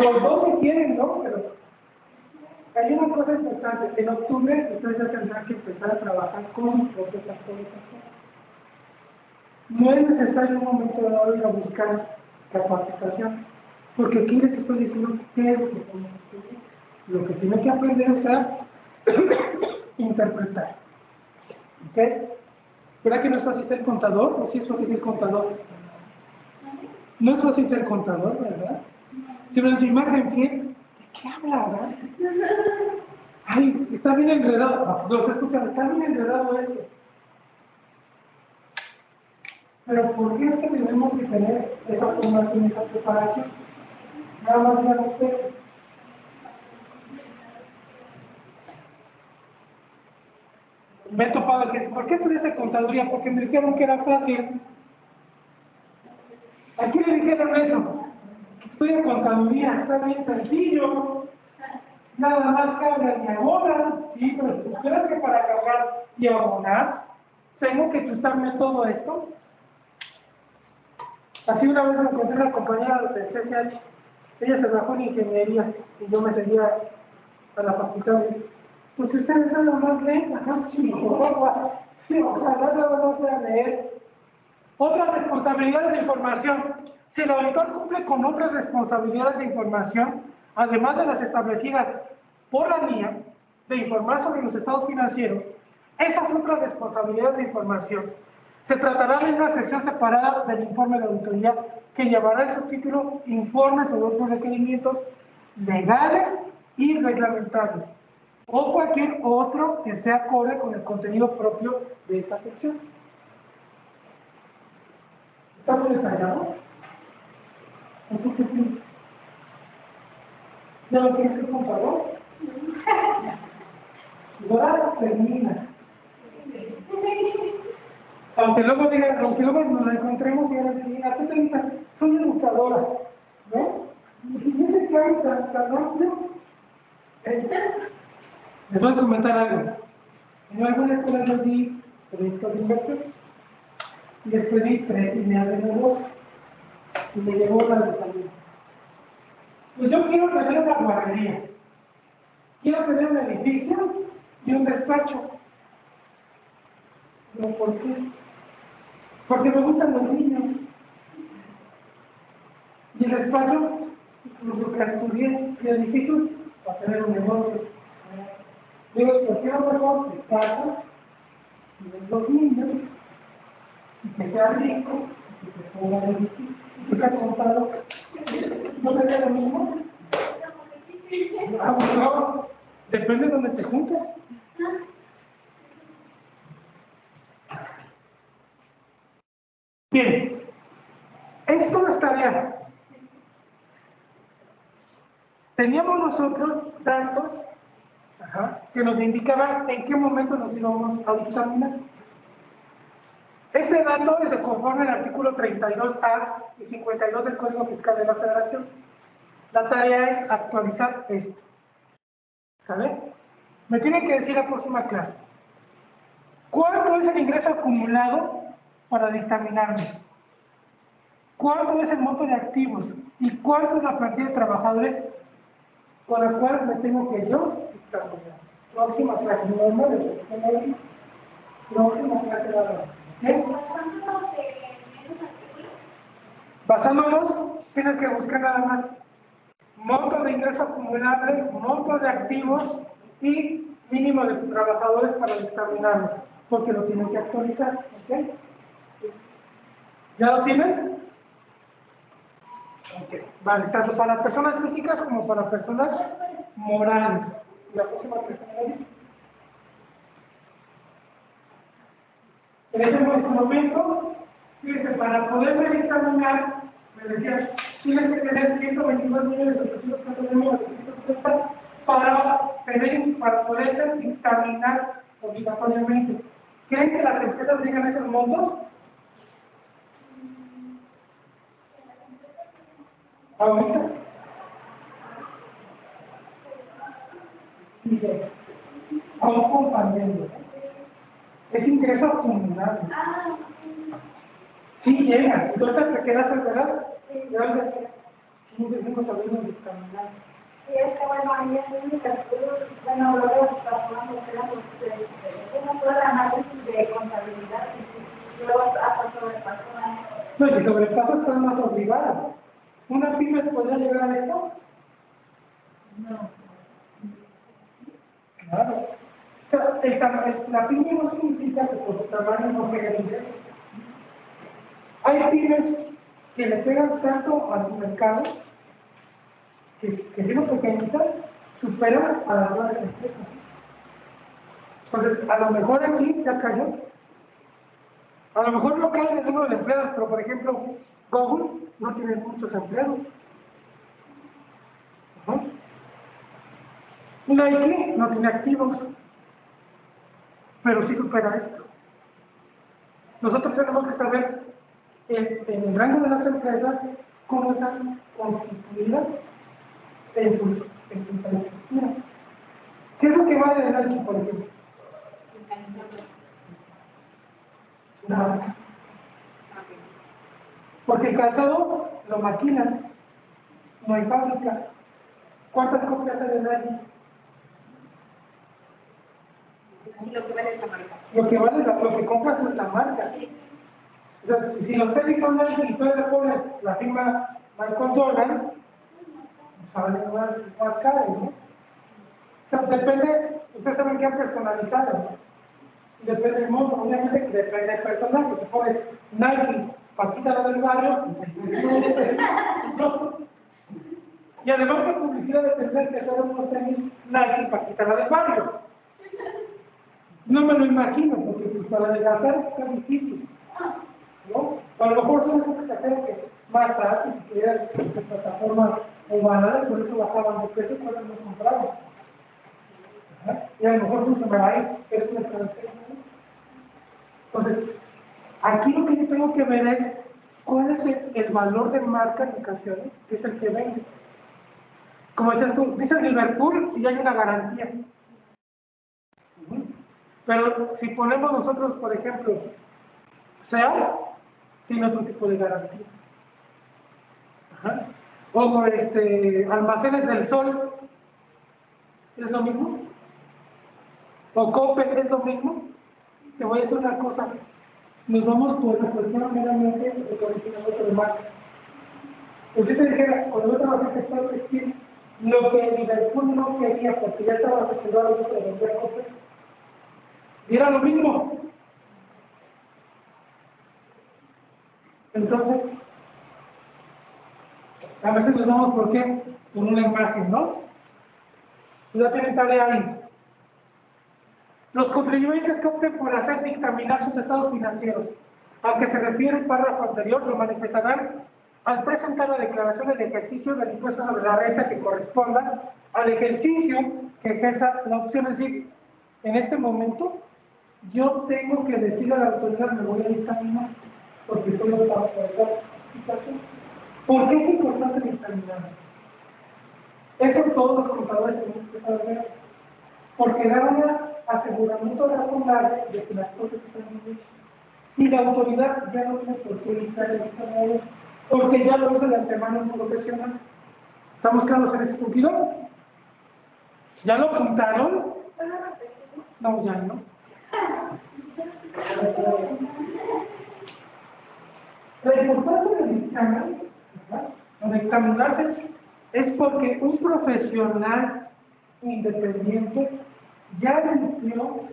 Los dos si quieren, ¿no? Pero hay una cosa importante. En octubre ustedes ya tendrán que empezar a trabajar con sus propias actualizaciones. No es necesario en un momento dado ir a buscar capacitación, porque aquí les estoy diciendo qué es lo que podemos estudiar. Lo que tienen que aprender es a interpretar. ¿Ok? ¿Verdad que no es fácil ser contador? ¿O sí es fácil ser contador? No es fácil ser contador, ¿verdad? Si ven su imagen fiel, ¿de qué habla, verdad? Ay, está bien enredado. Los escuchan, está bien enredado esto. Pero ¿por qué es que tenemos que tener esa formación, esa preparación? Nada más digamos eso. Me he topado que ¿por qué estudiaste contaduría? Porque me dijeron que era fácil. ¿A quién le dijeron eso? Estudia contaduría, está bien sencillo. Nada más cargan y abonan. Sí, pero si supieras que para cargar y abonar tengo que chustarme todo esto. Así una vez me encontré una compañera del CCH. Ella se bajó en ingeniería y yo me seguía a la facultad. Pues si ustedes nada más leen, ojalá nada más sea leer. Otras responsabilidades de información. Si el auditor cumple con otras responsabilidades de información, además de las establecidas por la NIA, de informar sobre los estados financieros, esas otras responsabilidades de información se tratará de una sección separada del informe de auditoría que llevará el subtítulo Informe sobre otros requerimientos legales y reglamentarios, o cualquier otro que sea acorde con el contenido propio de esta sección. ¿Está muy detallado? ¿O tú qué piensas? ¿Ya lo quieres ser contador? Ahora termina. Aunque luego nos encontremos y ahora digan, ¿a qué te dedicas? Soy educadora, ¿no? Y fíjense que hay tan amplio. Les voy a comentar algo. En alguna escuela yo di proyectos de inversión y después di 3 ideas de negocio y me llegó la de salud. Pues yo quiero tener una guardería, quiero tener un edificio y un despacho. ¿No? ¿Por qué? Porque me gustan los niños. Y el despacho, lo que estudié, y el edificio, para tener un negocio. Digo, ¿por qué no mejor de casas y de los niños? Y que sea rico, y que se ponga el edificio, y que sea contado. ¿No sería lo mismo? Ah, bueno, depende de donde te juntes. Bien, esto es tarea. Teníamos nosotros datos que nos indicaban en qué momento nos íbamos a dictaminar. Ese dato es de conforme al artículo 32A y 52 del Código Fiscal de la Federación. La tarea es actualizar esto. ¿Sale? Me tienen que decir la próxima clase. ¿Cuánto es el ingreso acumulado para dictaminarme? ¿Cuánto es el monto de activos? ¿Y cuánto es la plantilla de trabajadores con la cual me tengo que yo dictaminar? Próxima clase, no me próxima clase de ahora. Basándonos en esos artículos. Basándonos, tienes que buscar nada más monto de ingreso acumulable, monto de activos y mínimo de trabajadores para dictaminarlo, porque lo tienen que actualizar. ¿Okay? ¿Ya lo tienen? Okay. Vale, tanto para personas físicas como para personas morales. La próxima persona dice. En ese momento, fíjense, para poderme dictaminar, me decían, tienes que tener 122.830.930 para poder dictaminar obligatoriamente. ¿Creen que las empresas llegan a esos montos? ¿Ahorita? Sí, aún con pandemia. Es ingreso acumulado. Sí llegas, tú te quedas a verdad. Sí, sí, debemos sabernos dictaminar. Sí, es que bueno, ahí en mi capítulo, bueno, luego pasamos todo el análisis de contabilidad y luego hasta sobrepasó. No, si sobrepasas estás más obligado. ¿Una pyme podría llegar a esto? No. Claro. O sea, la pyme no significa que por su tamaño no genere ingreso. Hay pymes que le pegan tanto a su mercado que siendo pequeñitas superan a las grandes empresas. Entonces, a lo mejor aquí ya cayó. A lo mejor no cae en el número de empleados, pero por ejemplo, Google no tiene muchos empleados. Nike no tiene activos, pero sí supera esto. Nosotros tenemos que saber en el rango de las empresas cómo están constituidas en su infraestructura. ¿Qué es lo que vale de Nike, por ejemplo? Una marca. Porque el calzado lo maquilan, no hay fábrica. ¿Cuántas copias hay de Nike? Sí, lo que vale es la marca. Lo que compras es la marca. Sí. O sea, si los tenis son Nike y todavía le ponen la firma Michael Jordan, sale más caro, ¿no? O sea, depende, ustedes saben que han personalizado, ¿no? Depende del monto, obviamente que depende del personaje. Se pone Nike, Paquita la del barrio, no. Y además la publicidad depende que hacer unos tenis Nike, Paquita la del barrio. No me lo imagino, porque pues, para adelgazar está difícil, ¿no? A lo mejor son esos que sacaron que más altos y que eran de plataforma humana, por eso bajaban de precio cuando no compraban. Y a lo mejor tú se ahí, eres una francesa. Entonces, aquí lo que yo tengo que ver es cuál es el valor de marca en ocasiones, que es el que vende. Como decías tú, dices Liverpool y hay una garantía. Pero si ponemos nosotros, por ejemplo, SEAS, tiene otro tipo de garantía. Ajá. O Almacenes del Sol, ¿es lo mismo? O COPE, ¿es lo mismo? Te voy a decir una cosa, nos vamos por la cuestión meramente de conocimiento de marca. Pues yo te dijera, cuando yo trabajé en el sector textil, lo que Liverpool no quería, porque ya estaba asegurado el uso de vender COPE, y era lo mismo. Entonces, a veces nos vamos por qué, por una imagen, ¿no? Ya tienen tarea ahí. Los contribuyentes que opten por hacer dictaminar sus estados financieros, al que se refiere el párrafo anterior, lo manifestarán al presentar la declaración del ejercicio del impuesto sobre la renta que corresponda al ejercicio que ejerza la opción. Es decir, en este momento, yo tengo que decirle a la autoridad, me voy a dictaminar, porque soy optado por esa situación. ¿Por qué es importante dictaminar? Eso todos los contadores tenemos que saber, porque da un aseguramiento razonable de que las cosas están bien hechas. Y la autoridad ya no tiene por qué evitar el examen, porque ya lo hizo de antemano un profesional. ¿Estamos claros en ese sentido? ¿Ya lo apuntaron? No, ya no. La importancia del examen, de dictaminarse, es porque un profesional independiente ya emitió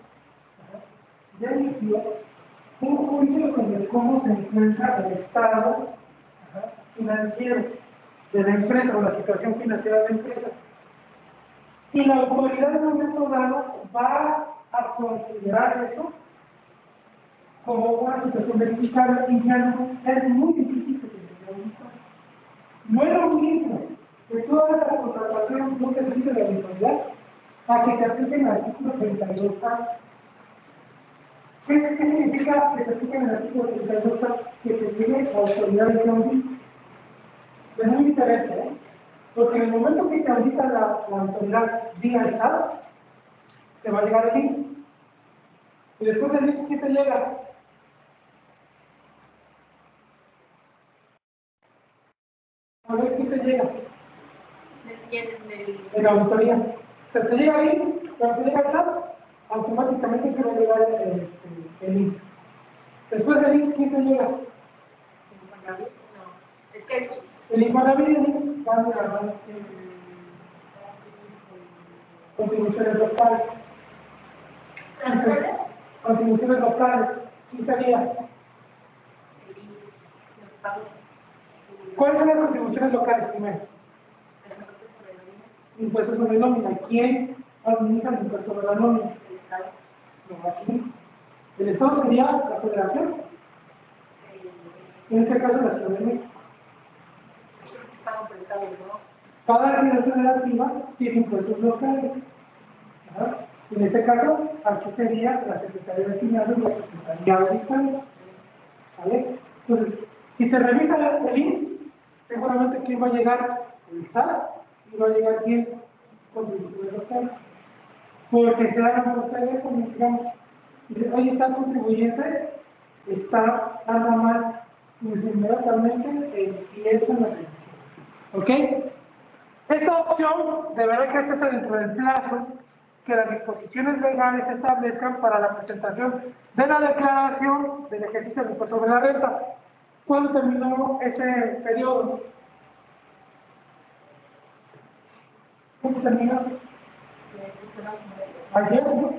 un juicio sobre cómo se encuentra el estado financiero de la empresa o la situación financiera de la empresa. Y la autoridad en un momento dado va a considerar eso como una situación verificable y ya no es muy difícil que se tenga un caso. No es lo mismo que tú hagas la contratación de un servicio de auditoría a que te apliquen el artículo 32A. ¿Qué significa que te apliquen el artículo 32A? Que te tiene la autoridad de audit. Es muy diferente, ¿eh? Porque en el momento que te audita la autoridad vía el SAT, te va a llegar el IMSS. Y después del IMSS, ¿qué te llega? A ver, ¿qué te llega? De la auditoría. O sea, te llega el IMSS, cuando te llega el SAT, automáticamente te va a llegar el IMSS. Después del IMSS, ¿quién te llega? Es que el Infonavit y el IMSS van de la mano contribuciones locales. Contribuciones locales. ¿Quién sería? ¿Cuáles son las contribuciones locales primero? Impuestos sobre nómina. ¿Quién administra el impuesto sobre la nómina? el Estado. No, aquí. ¿El Estado sería la Federación? En ese caso, la Ciudad de México. Estado por Estado, ¿no? Cada entidad federativa tiene impuestos locales. ¿Verdad? En este caso, aquí sería la Secretaría de Finanzas la que se estaría auditando. ¿Vale? Entonces, si te revisa el IMSS, seguramente ¿quién va a llegar? El SAT, y va a llegar ¿quién? Contribuciones locales. Porque se hagan por teléfono, digamos. Dice, oye, tal contribuyente está anda mal, pues inmediatamente empiezan las elecciones. ¿Ok? Esta opción deberá ejercerse dentro del plazo que las disposiciones legales establezcan para la presentación de la declaración del ejercicio del impuesto sobre la renta. ¿Cuándo terminó ese periodo? ¿Cuándo terminó? Ayer, ¿no?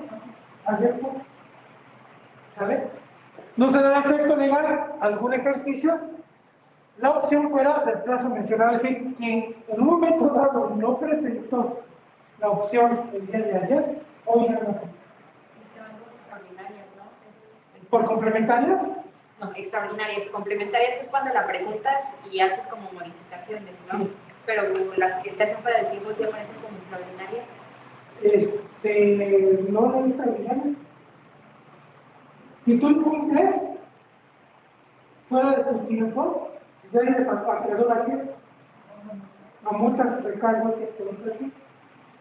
Ayer fue. ¿Sale? ¿No se dará efecto legal a algún ejercicio? La opción fuera del plazo mencionado, es decir, quien en un momento dado no presentó la opción el día de ayer, hoy ya no. Es que van como extraordinarias, ¿no? ¿Por complementarias? No, extraordinarias. Complementarias es cuando la presentas y haces como modificaciones, ¿no? Sí. Pero las que se hacen para el tiempo se aparecen como extraordinarias. No hay extraordinarias. Si tú incumples fuera de tu tiempo, ya eres acreedor a qué? A multas, recargos y cosas así.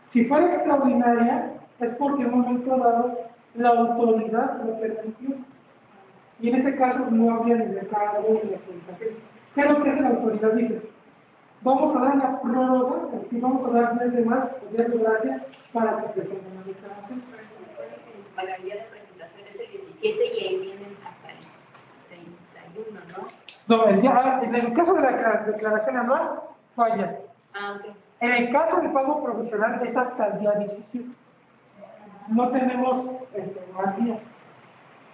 Si fuera extraordinaria, es porque en un momento dado la autoridad lo permitió. Y en ese caso no habría ni recargo ni de autorización. ¿Qué es lo que hace la autoridad? Dice, vamos a dar la prórroga, es decir, vamos a dar 10 de más, 10 de gracia, para que presenten la declaración. Para el día de presentación es el 17 y ahí vienen hasta el 31, ¿no? No, en el caso de la declaración anual, falla. Ah, ok. En el caso del pago profesional es hasta el día 17. No tenemos más días.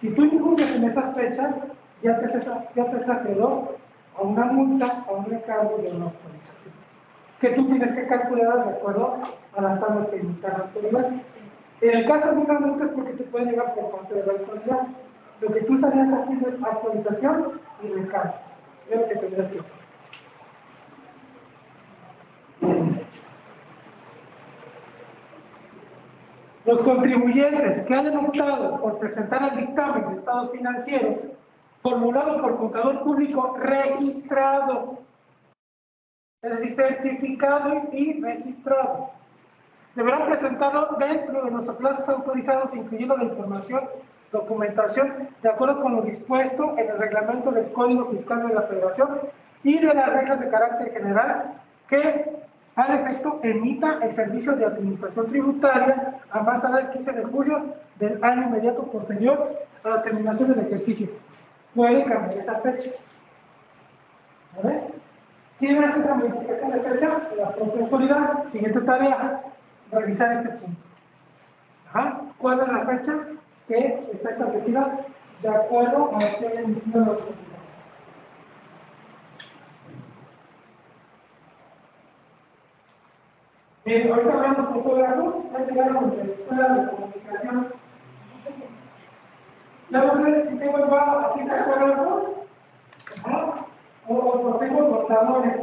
Si tú incumples en esas fechas, ya te saquedó a una multa, a un recargo y a una autorización. Que tú tienes que calcular de acuerdo a las tablas que indica la autoridad. En el caso de una multa es porque te puede llegar por parte de la autoridad. Lo que tú estarías haciendo es autorización y recargo. Es lo que tendrías que hacer. Los contribuyentes que hayan optado por presentar el dictamen de estados financieros formulado por contador público registrado, es decir, certificado y registrado, deberán presentarlo dentro de los plazos autorizados, incluyendo la información, documentación, de acuerdo con lo dispuesto en el reglamento del Código Fiscal de la Federación y de las reglas de carácter general que, al efecto, emita el Servicio de Administración Tributaria a más tardar el 15 de julio del año inmediato posterior a la terminación del ejercicio. Puede cambiar esa fecha. ¿Vale? ¿Quién hace esa modificación de fecha? La propia autoridad. Siguiente tarea, revisar este punto. Ajá. ¿Cuál es la fecha que está establecida de acuerdo a lo que han emitido los autoridades? Bien, ahorita hablamos con fotógrafos, ya llegaron de la escuela de comunicación. Ya no sé si tengo igual aquí fotógrafos, o tengo contadores.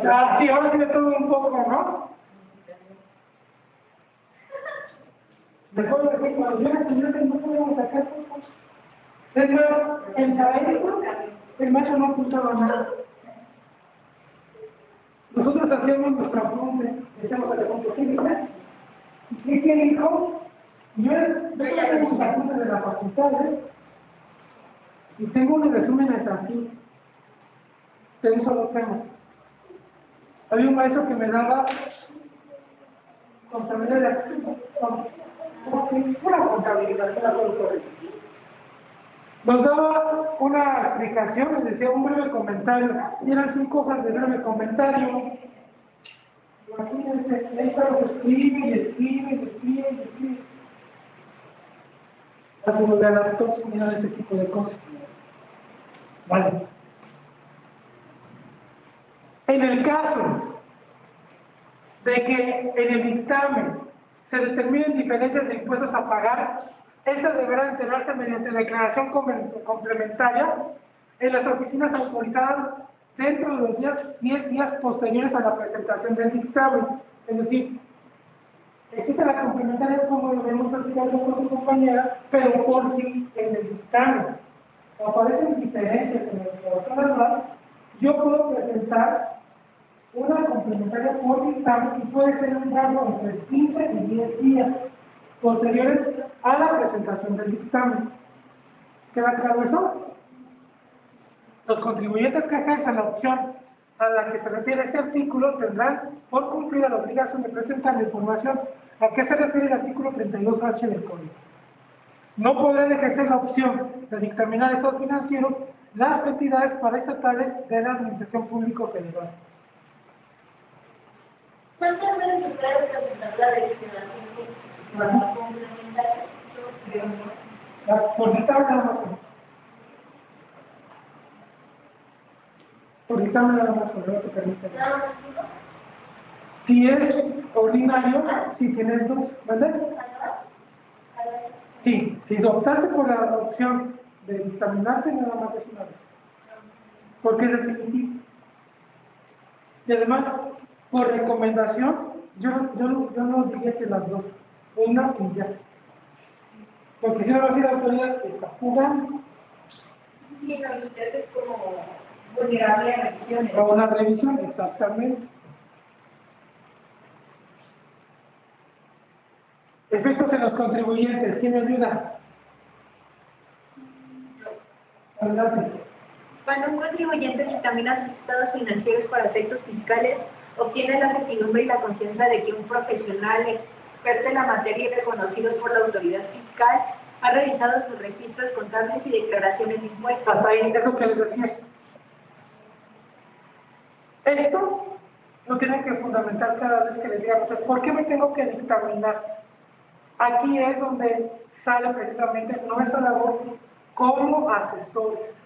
Ah, sí, ahora sí de todo un poco, ¿no? Mejor decir, cuando yo era estudiante no podíamos sacar fotos. Es más, el maestro, el macho no ocultaba nada. Nosotros hacíamos nuestro apunte, decíamos al apunte, ¿qué dices? ¿Qué dijo? Yo ya tengo mis apuntes de la facultad, y tengo unos resúmenes así, de un solo tema. Había un maestro que me daba contabilidad, pura contabilidad, nos daba una explicación, nos decía un breve comentario, y eran 5 hojas de breve comentario. Imagínense, ahí estamos, escribe. Algunos de laptops y nada de ese tipo de cosas. Vale. En el caso de que en el dictamen se determinen diferencias de impuestos a pagar, esas deberán enterarse mediante declaración complementaria en las oficinas autorizadas dentro de los 10 días posteriores a la presentación del dictamen. Es decir, existe la complementaria, como lo hemos explicado con tu compañera, pero por si en el dictamen aparecen diferencias en la declaración anual, yo puedo presentar una complementaria por dictamen y puede ser un rango entre 15 y 10 días posteriores a la presentación del dictamen. ¿Queda claro eso? Los contribuyentes que ejerzan la opción a la que se refiere este artículo tendrán por cumplir la obligación de presentar la información a que se refiere el artículo 32H del Código. No podrán ejercer la opción de dictaminar estados financieros las entidades paraestatales de la Administración Pública Federal. ¿Cuántas veces se puede presentar la declaración complementaria? Todos creemos. Por dictamen nada más. Por dictamen nada más, por lo que permite. Si es ordinario, si tienes 2, ¿vale? Sí, si optaste por la opción de dictaminarte, nada más es una vez. Porque es definitivo. Y además, por recomendación, yo no diría que las 2, una y ya. Porque si no va a decir la autoridad que está jugando. Sí, no, y eso es como vulnerable a revisiones. A una revisión, exactamente. Efectos en los contribuyentes. ¿Quién me ayuda? Adelante. Cuando un contribuyente dictamina sus estados financieros para efectos fiscales, obtiene la certidumbre y la confianza de que un profesional experto en la materia y reconocido por la autoridad fiscal ha revisado sus registros contables y declaraciones de impuestos. Hasta ahí, es lo que les decía. Esto lo tienen que fundamentar cada vez que les digamos, ¿por qué me tengo que dictaminar? Aquí es donde sale precisamente nuestra labor como asesores.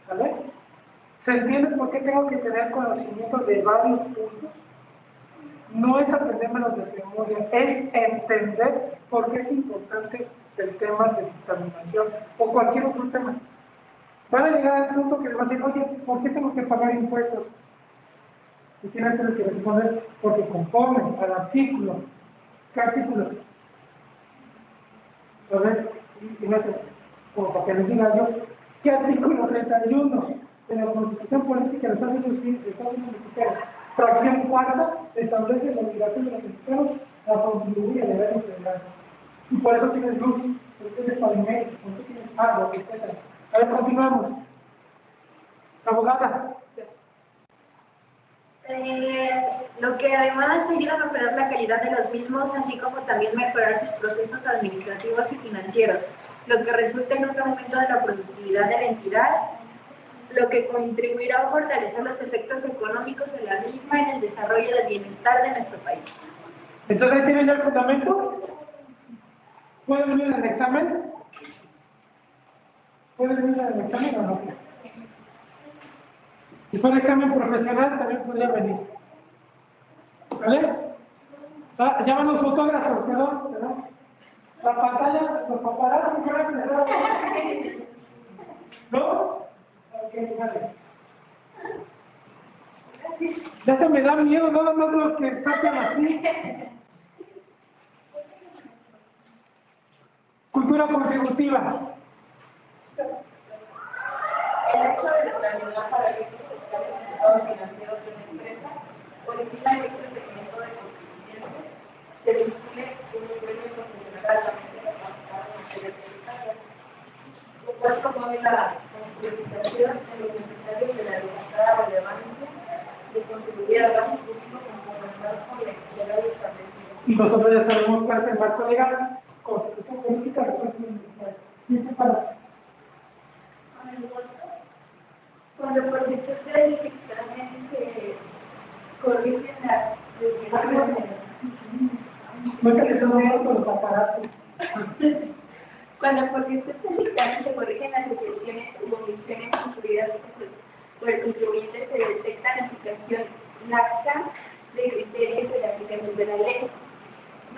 ¿Sale? ¿Se entiende por qué tengo que tener conocimiento de varios puntos? No es aprendérmelos de memoria, es entender por qué es importante el tema de dictaminación o cualquier otro tema. Van a llegar al punto que les va a decir, oye, ¿por qué tengo que pagar impuestos? Y tienes que responder, porque conforme al artículo. ¿Qué artículo? A ver, y no sé, como para que les diga yo, ¿qué artículo 31 de la Constitución Política de los Estados Unidos Mexicanos, fracción cuarta, establece la obligación de los mexicanos a contribuir al gobierno federal? Y por eso tienes luz, por eso tienes pavimento, por eso tienes agua, etc. A ver, continuamos. Abogada. Lo que además ayuda a mejorar la calidad de los mismos, así como también mejorar sus procesos administrativos y financieros, lo que resulta en un aumento de la productividad de la entidad, lo que contribuirá a fortalecer los efectos económicos de la misma en el desarrollo del bienestar de nuestro país. Entonces ahí tienen ya el fundamento. ¿Pueden venir en el examen? ¿Pueden venir en el examen o no? Si fuera examen profesional también podría venir. ¿Vale? Ah, llaman los fotógrafos, perdón. La pantalla, los paparazzi, van a empezar a ver. ¿No? Ok, vale. Ya se me da miedo, nada más lo que sacan así. Cultura contributiva. El hecho de determinar para efectos fiscales los estados financieros de una empresa origina en este segmento de contribuyentes se vincule un gremio profesional altamente capacitado en materia tributaria, lo cual promueve la sensibilización de los empresarios de la destacada relevancia de contribuir al gasto público conforme al marco legal establecido. Y nosotros ya sabemos cuál es el marco legal, Constitución Política de los Estados Unidos. ¿Qué para? Cuando por virtud del dictamen se corrigen las desviaciones. Cuando por virtud del dictamen se corrigen las excepciones u omisiones incluidas por el contribuyente, se detecta la aplicación laxa de criterios de la aplicación de la ley.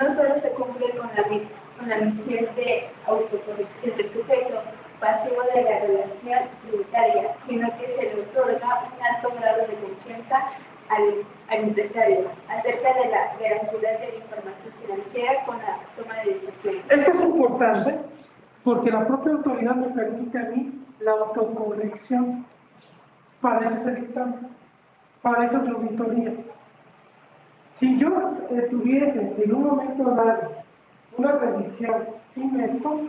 No solo se cumple con la misión de autocorrección del sujeto pasivo de la relación tributaria, sino que se le otorga un alto grado de confianza al empresario acerca de la veracidad de la información financiera con la toma de decisiones. Esto es importante porque la propia autoridad me permite a mí la autocorrección. Para eso es el dictamen, para eso es la auditoría. Si yo tuviese en un momento dado una revisión sin esto,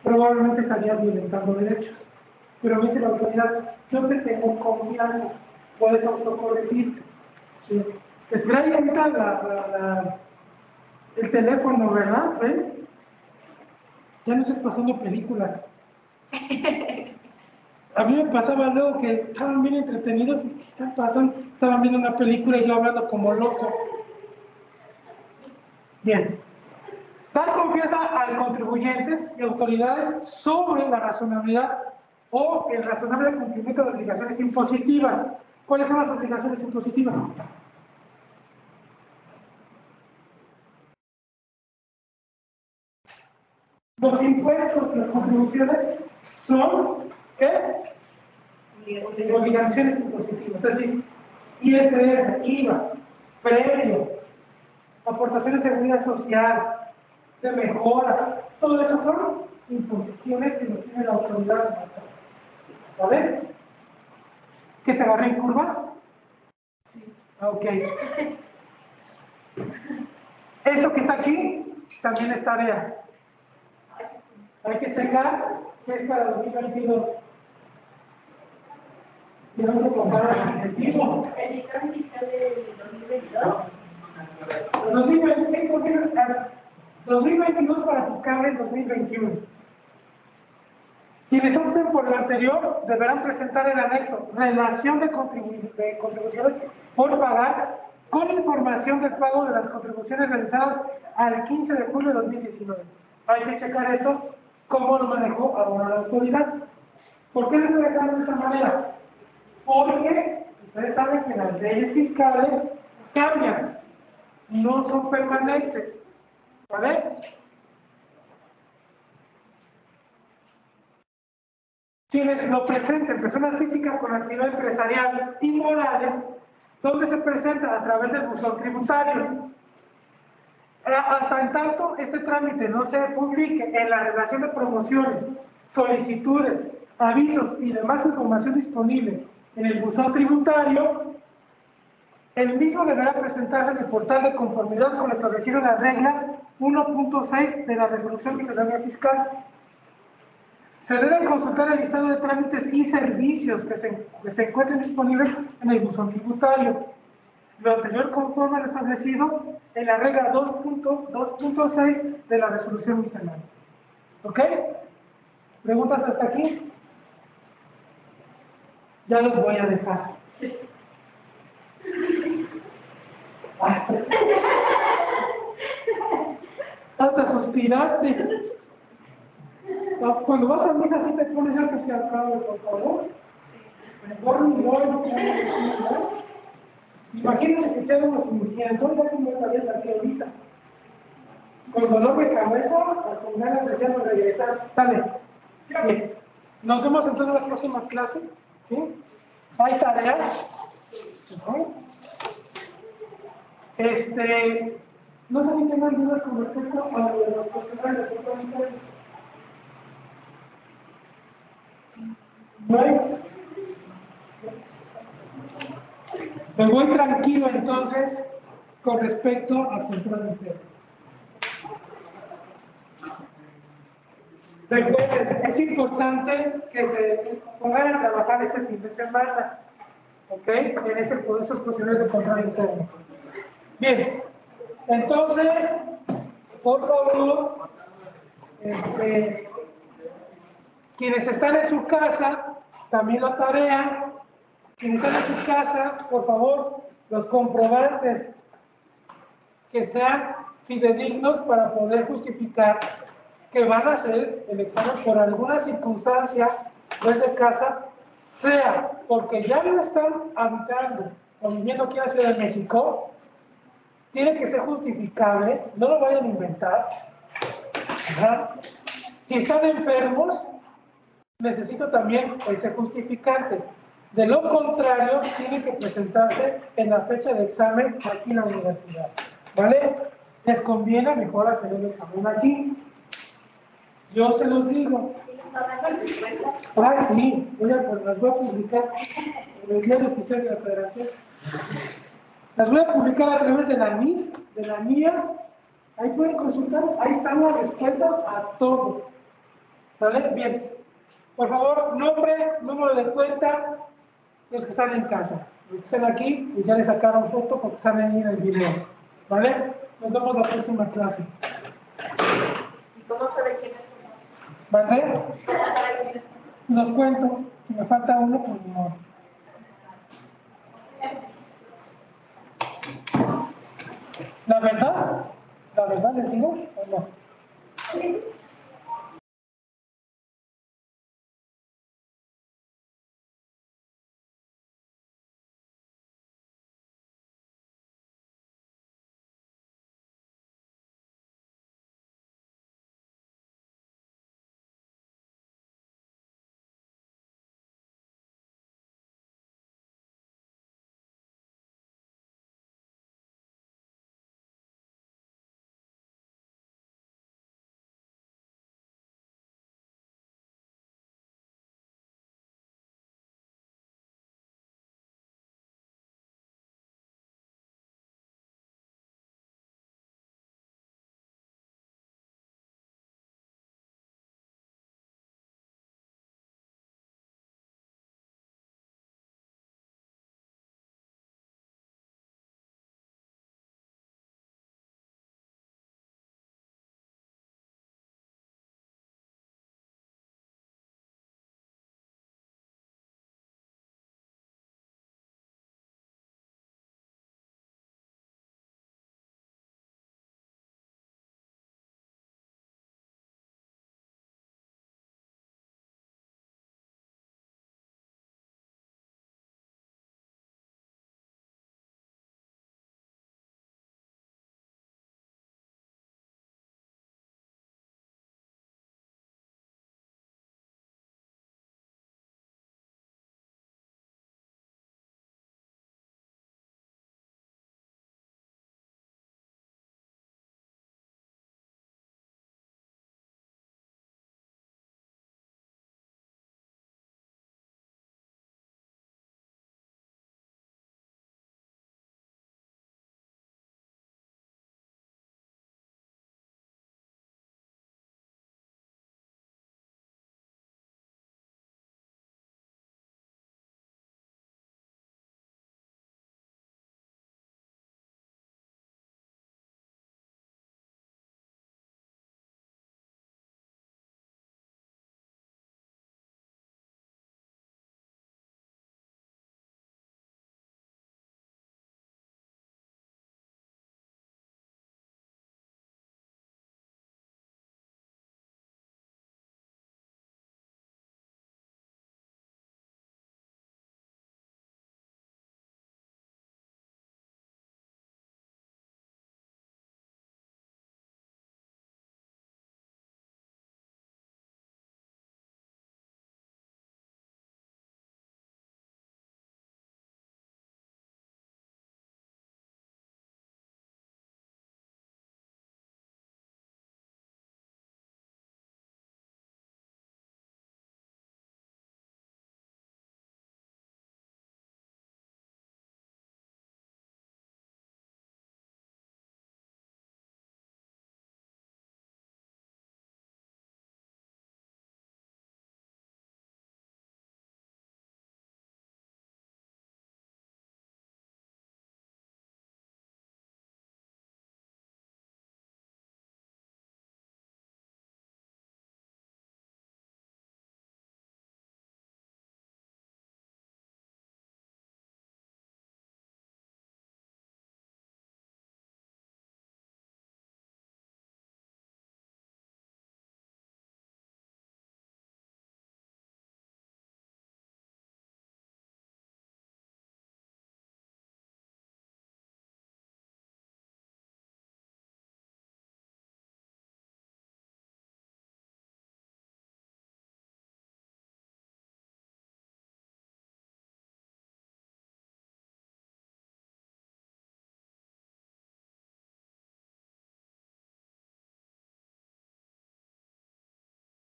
probablemente estaría violentando derechos. Pero me dice la autoridad, yo te tengo confianza, puedes autocorregirte. ¿Sí? Te trae ahorita el teléfono, ¿verdad? ¿Ven? Ya no estoy pasando películas. A mí me pasaba luego que estaban bien entretenidos y que estaban viendo una película y yo hablando como loco. Bien. Dar confianza a contribuyentes y autoridades sobre la razonabilidad o el razonable cumplimiento de obligaciones impositivas. ¿Cuáles son las obligaciones impositivas? Los impuestos, las contribuciones son, ¿qué? Obligaciones impositivas. Es decir, ISR, IVA, premios, aportaciones de seguridad social, de mejora, todo eso son imposiciones que nos tiene la autoridad. ¿Vale? ¿Que te agarré en curva? Sí. Ok. Eso que está aquí también es tarea. Hay que checar si es para 2022. Tenemos que comprar el objetivo. El dictamen fiscal del 2022. 2022 para aplicar el 2021. Quienes opten por lo anterior deberán presentar el anexo relación de contribuciones por pagar con información del pago de las contribuciones realizadas al 15 de julio de 2019. Hay que checar esto, cómo lo manejó ahora la autoridad. ¿Por qué lo estoy dejando de esta manera? Porque ustedes saben que las leyes fiscales cambian, no son permanentes, ¿vale? Quienes lo presenten, personas físicas con actividad empresarial y morales, donde se presenta a través del buzón tributario. Hasta en tanto este trámite no se publique en la relación de promociones, solicitudes, avisos y demás información disponible en el buzón tributario, el mismo deberá presentarse en el portal de conformidad con lo establecido en la regla 1.6 de la resolución miscelánea fiscal. Se debe consultar el listado de trámites y servicios que se encuentren disponibles en el buzón tributario. Lo anterior conforme a lo establecido en la regla 2.6 de la resolución miscelánea. ¿Ok? ¿Preguntas hasta aquí? Ya los voy a dejar. Hasta suspiraste. Cuando vas a misa, ¿sí te pones ya que se acabe, por favor? Mejor no. Imagínense si echáramos incienso, ya como estarías aquí ahorita. Con dolor de cabeza, con ganas de ya no regresar. Sale. Bien. Nos vemos entonces en la próxima clase. ¿Sí? Hay tareas. No sé si tengan dudas con respecto a lo de los cuestionarios. ¿No hay? Me voy tranquilo entonces con respecto a control interno. Recuerden, es importante que se pongan a trabajar este fin de semana, ¿ok? En esos cuestionarios de control interno. Bien, entonces, por favor, quienes están en su casa, también la tarea, quienes están en su casa, por favor, los comprobantes que sean fidedignos para poder justificar que van a hacer el examen por alguna circunstancia desde casa, sea porque ya no están habitando o viviendo aquí en la Ciudad de México, tiene que ser justificable, no lo vayan a inventar. Ajá. Si están enfermos, necesito también ese justificante. De lo contrario, tiene que presentarse en la fecha de examen aquí en la universidad. ¿Vale? Les conviene mejor hacer el examen aquí. Yo se los digo. Ah, sí, las voy a publicar en el diario oficial de la Federación. Las voy a publicar a través de la MIF, de la mía. Ahí pueden consultar, ahí están las respuestas a todo. ¿Sale? Bien. Por favor, nombre, número de cuenta, los que están en casa. Los que están aquí, pues ya les sacaron foto porque están ahí en el video. ¿Vale? Nos vemos la próxima clase. ¿Y cómo sabe quiénes son? ¿Vale? ¿Cómo sabe quiénes son? Los cuento. Si me falta uno, pues no. La verdad les digo, ¿o no?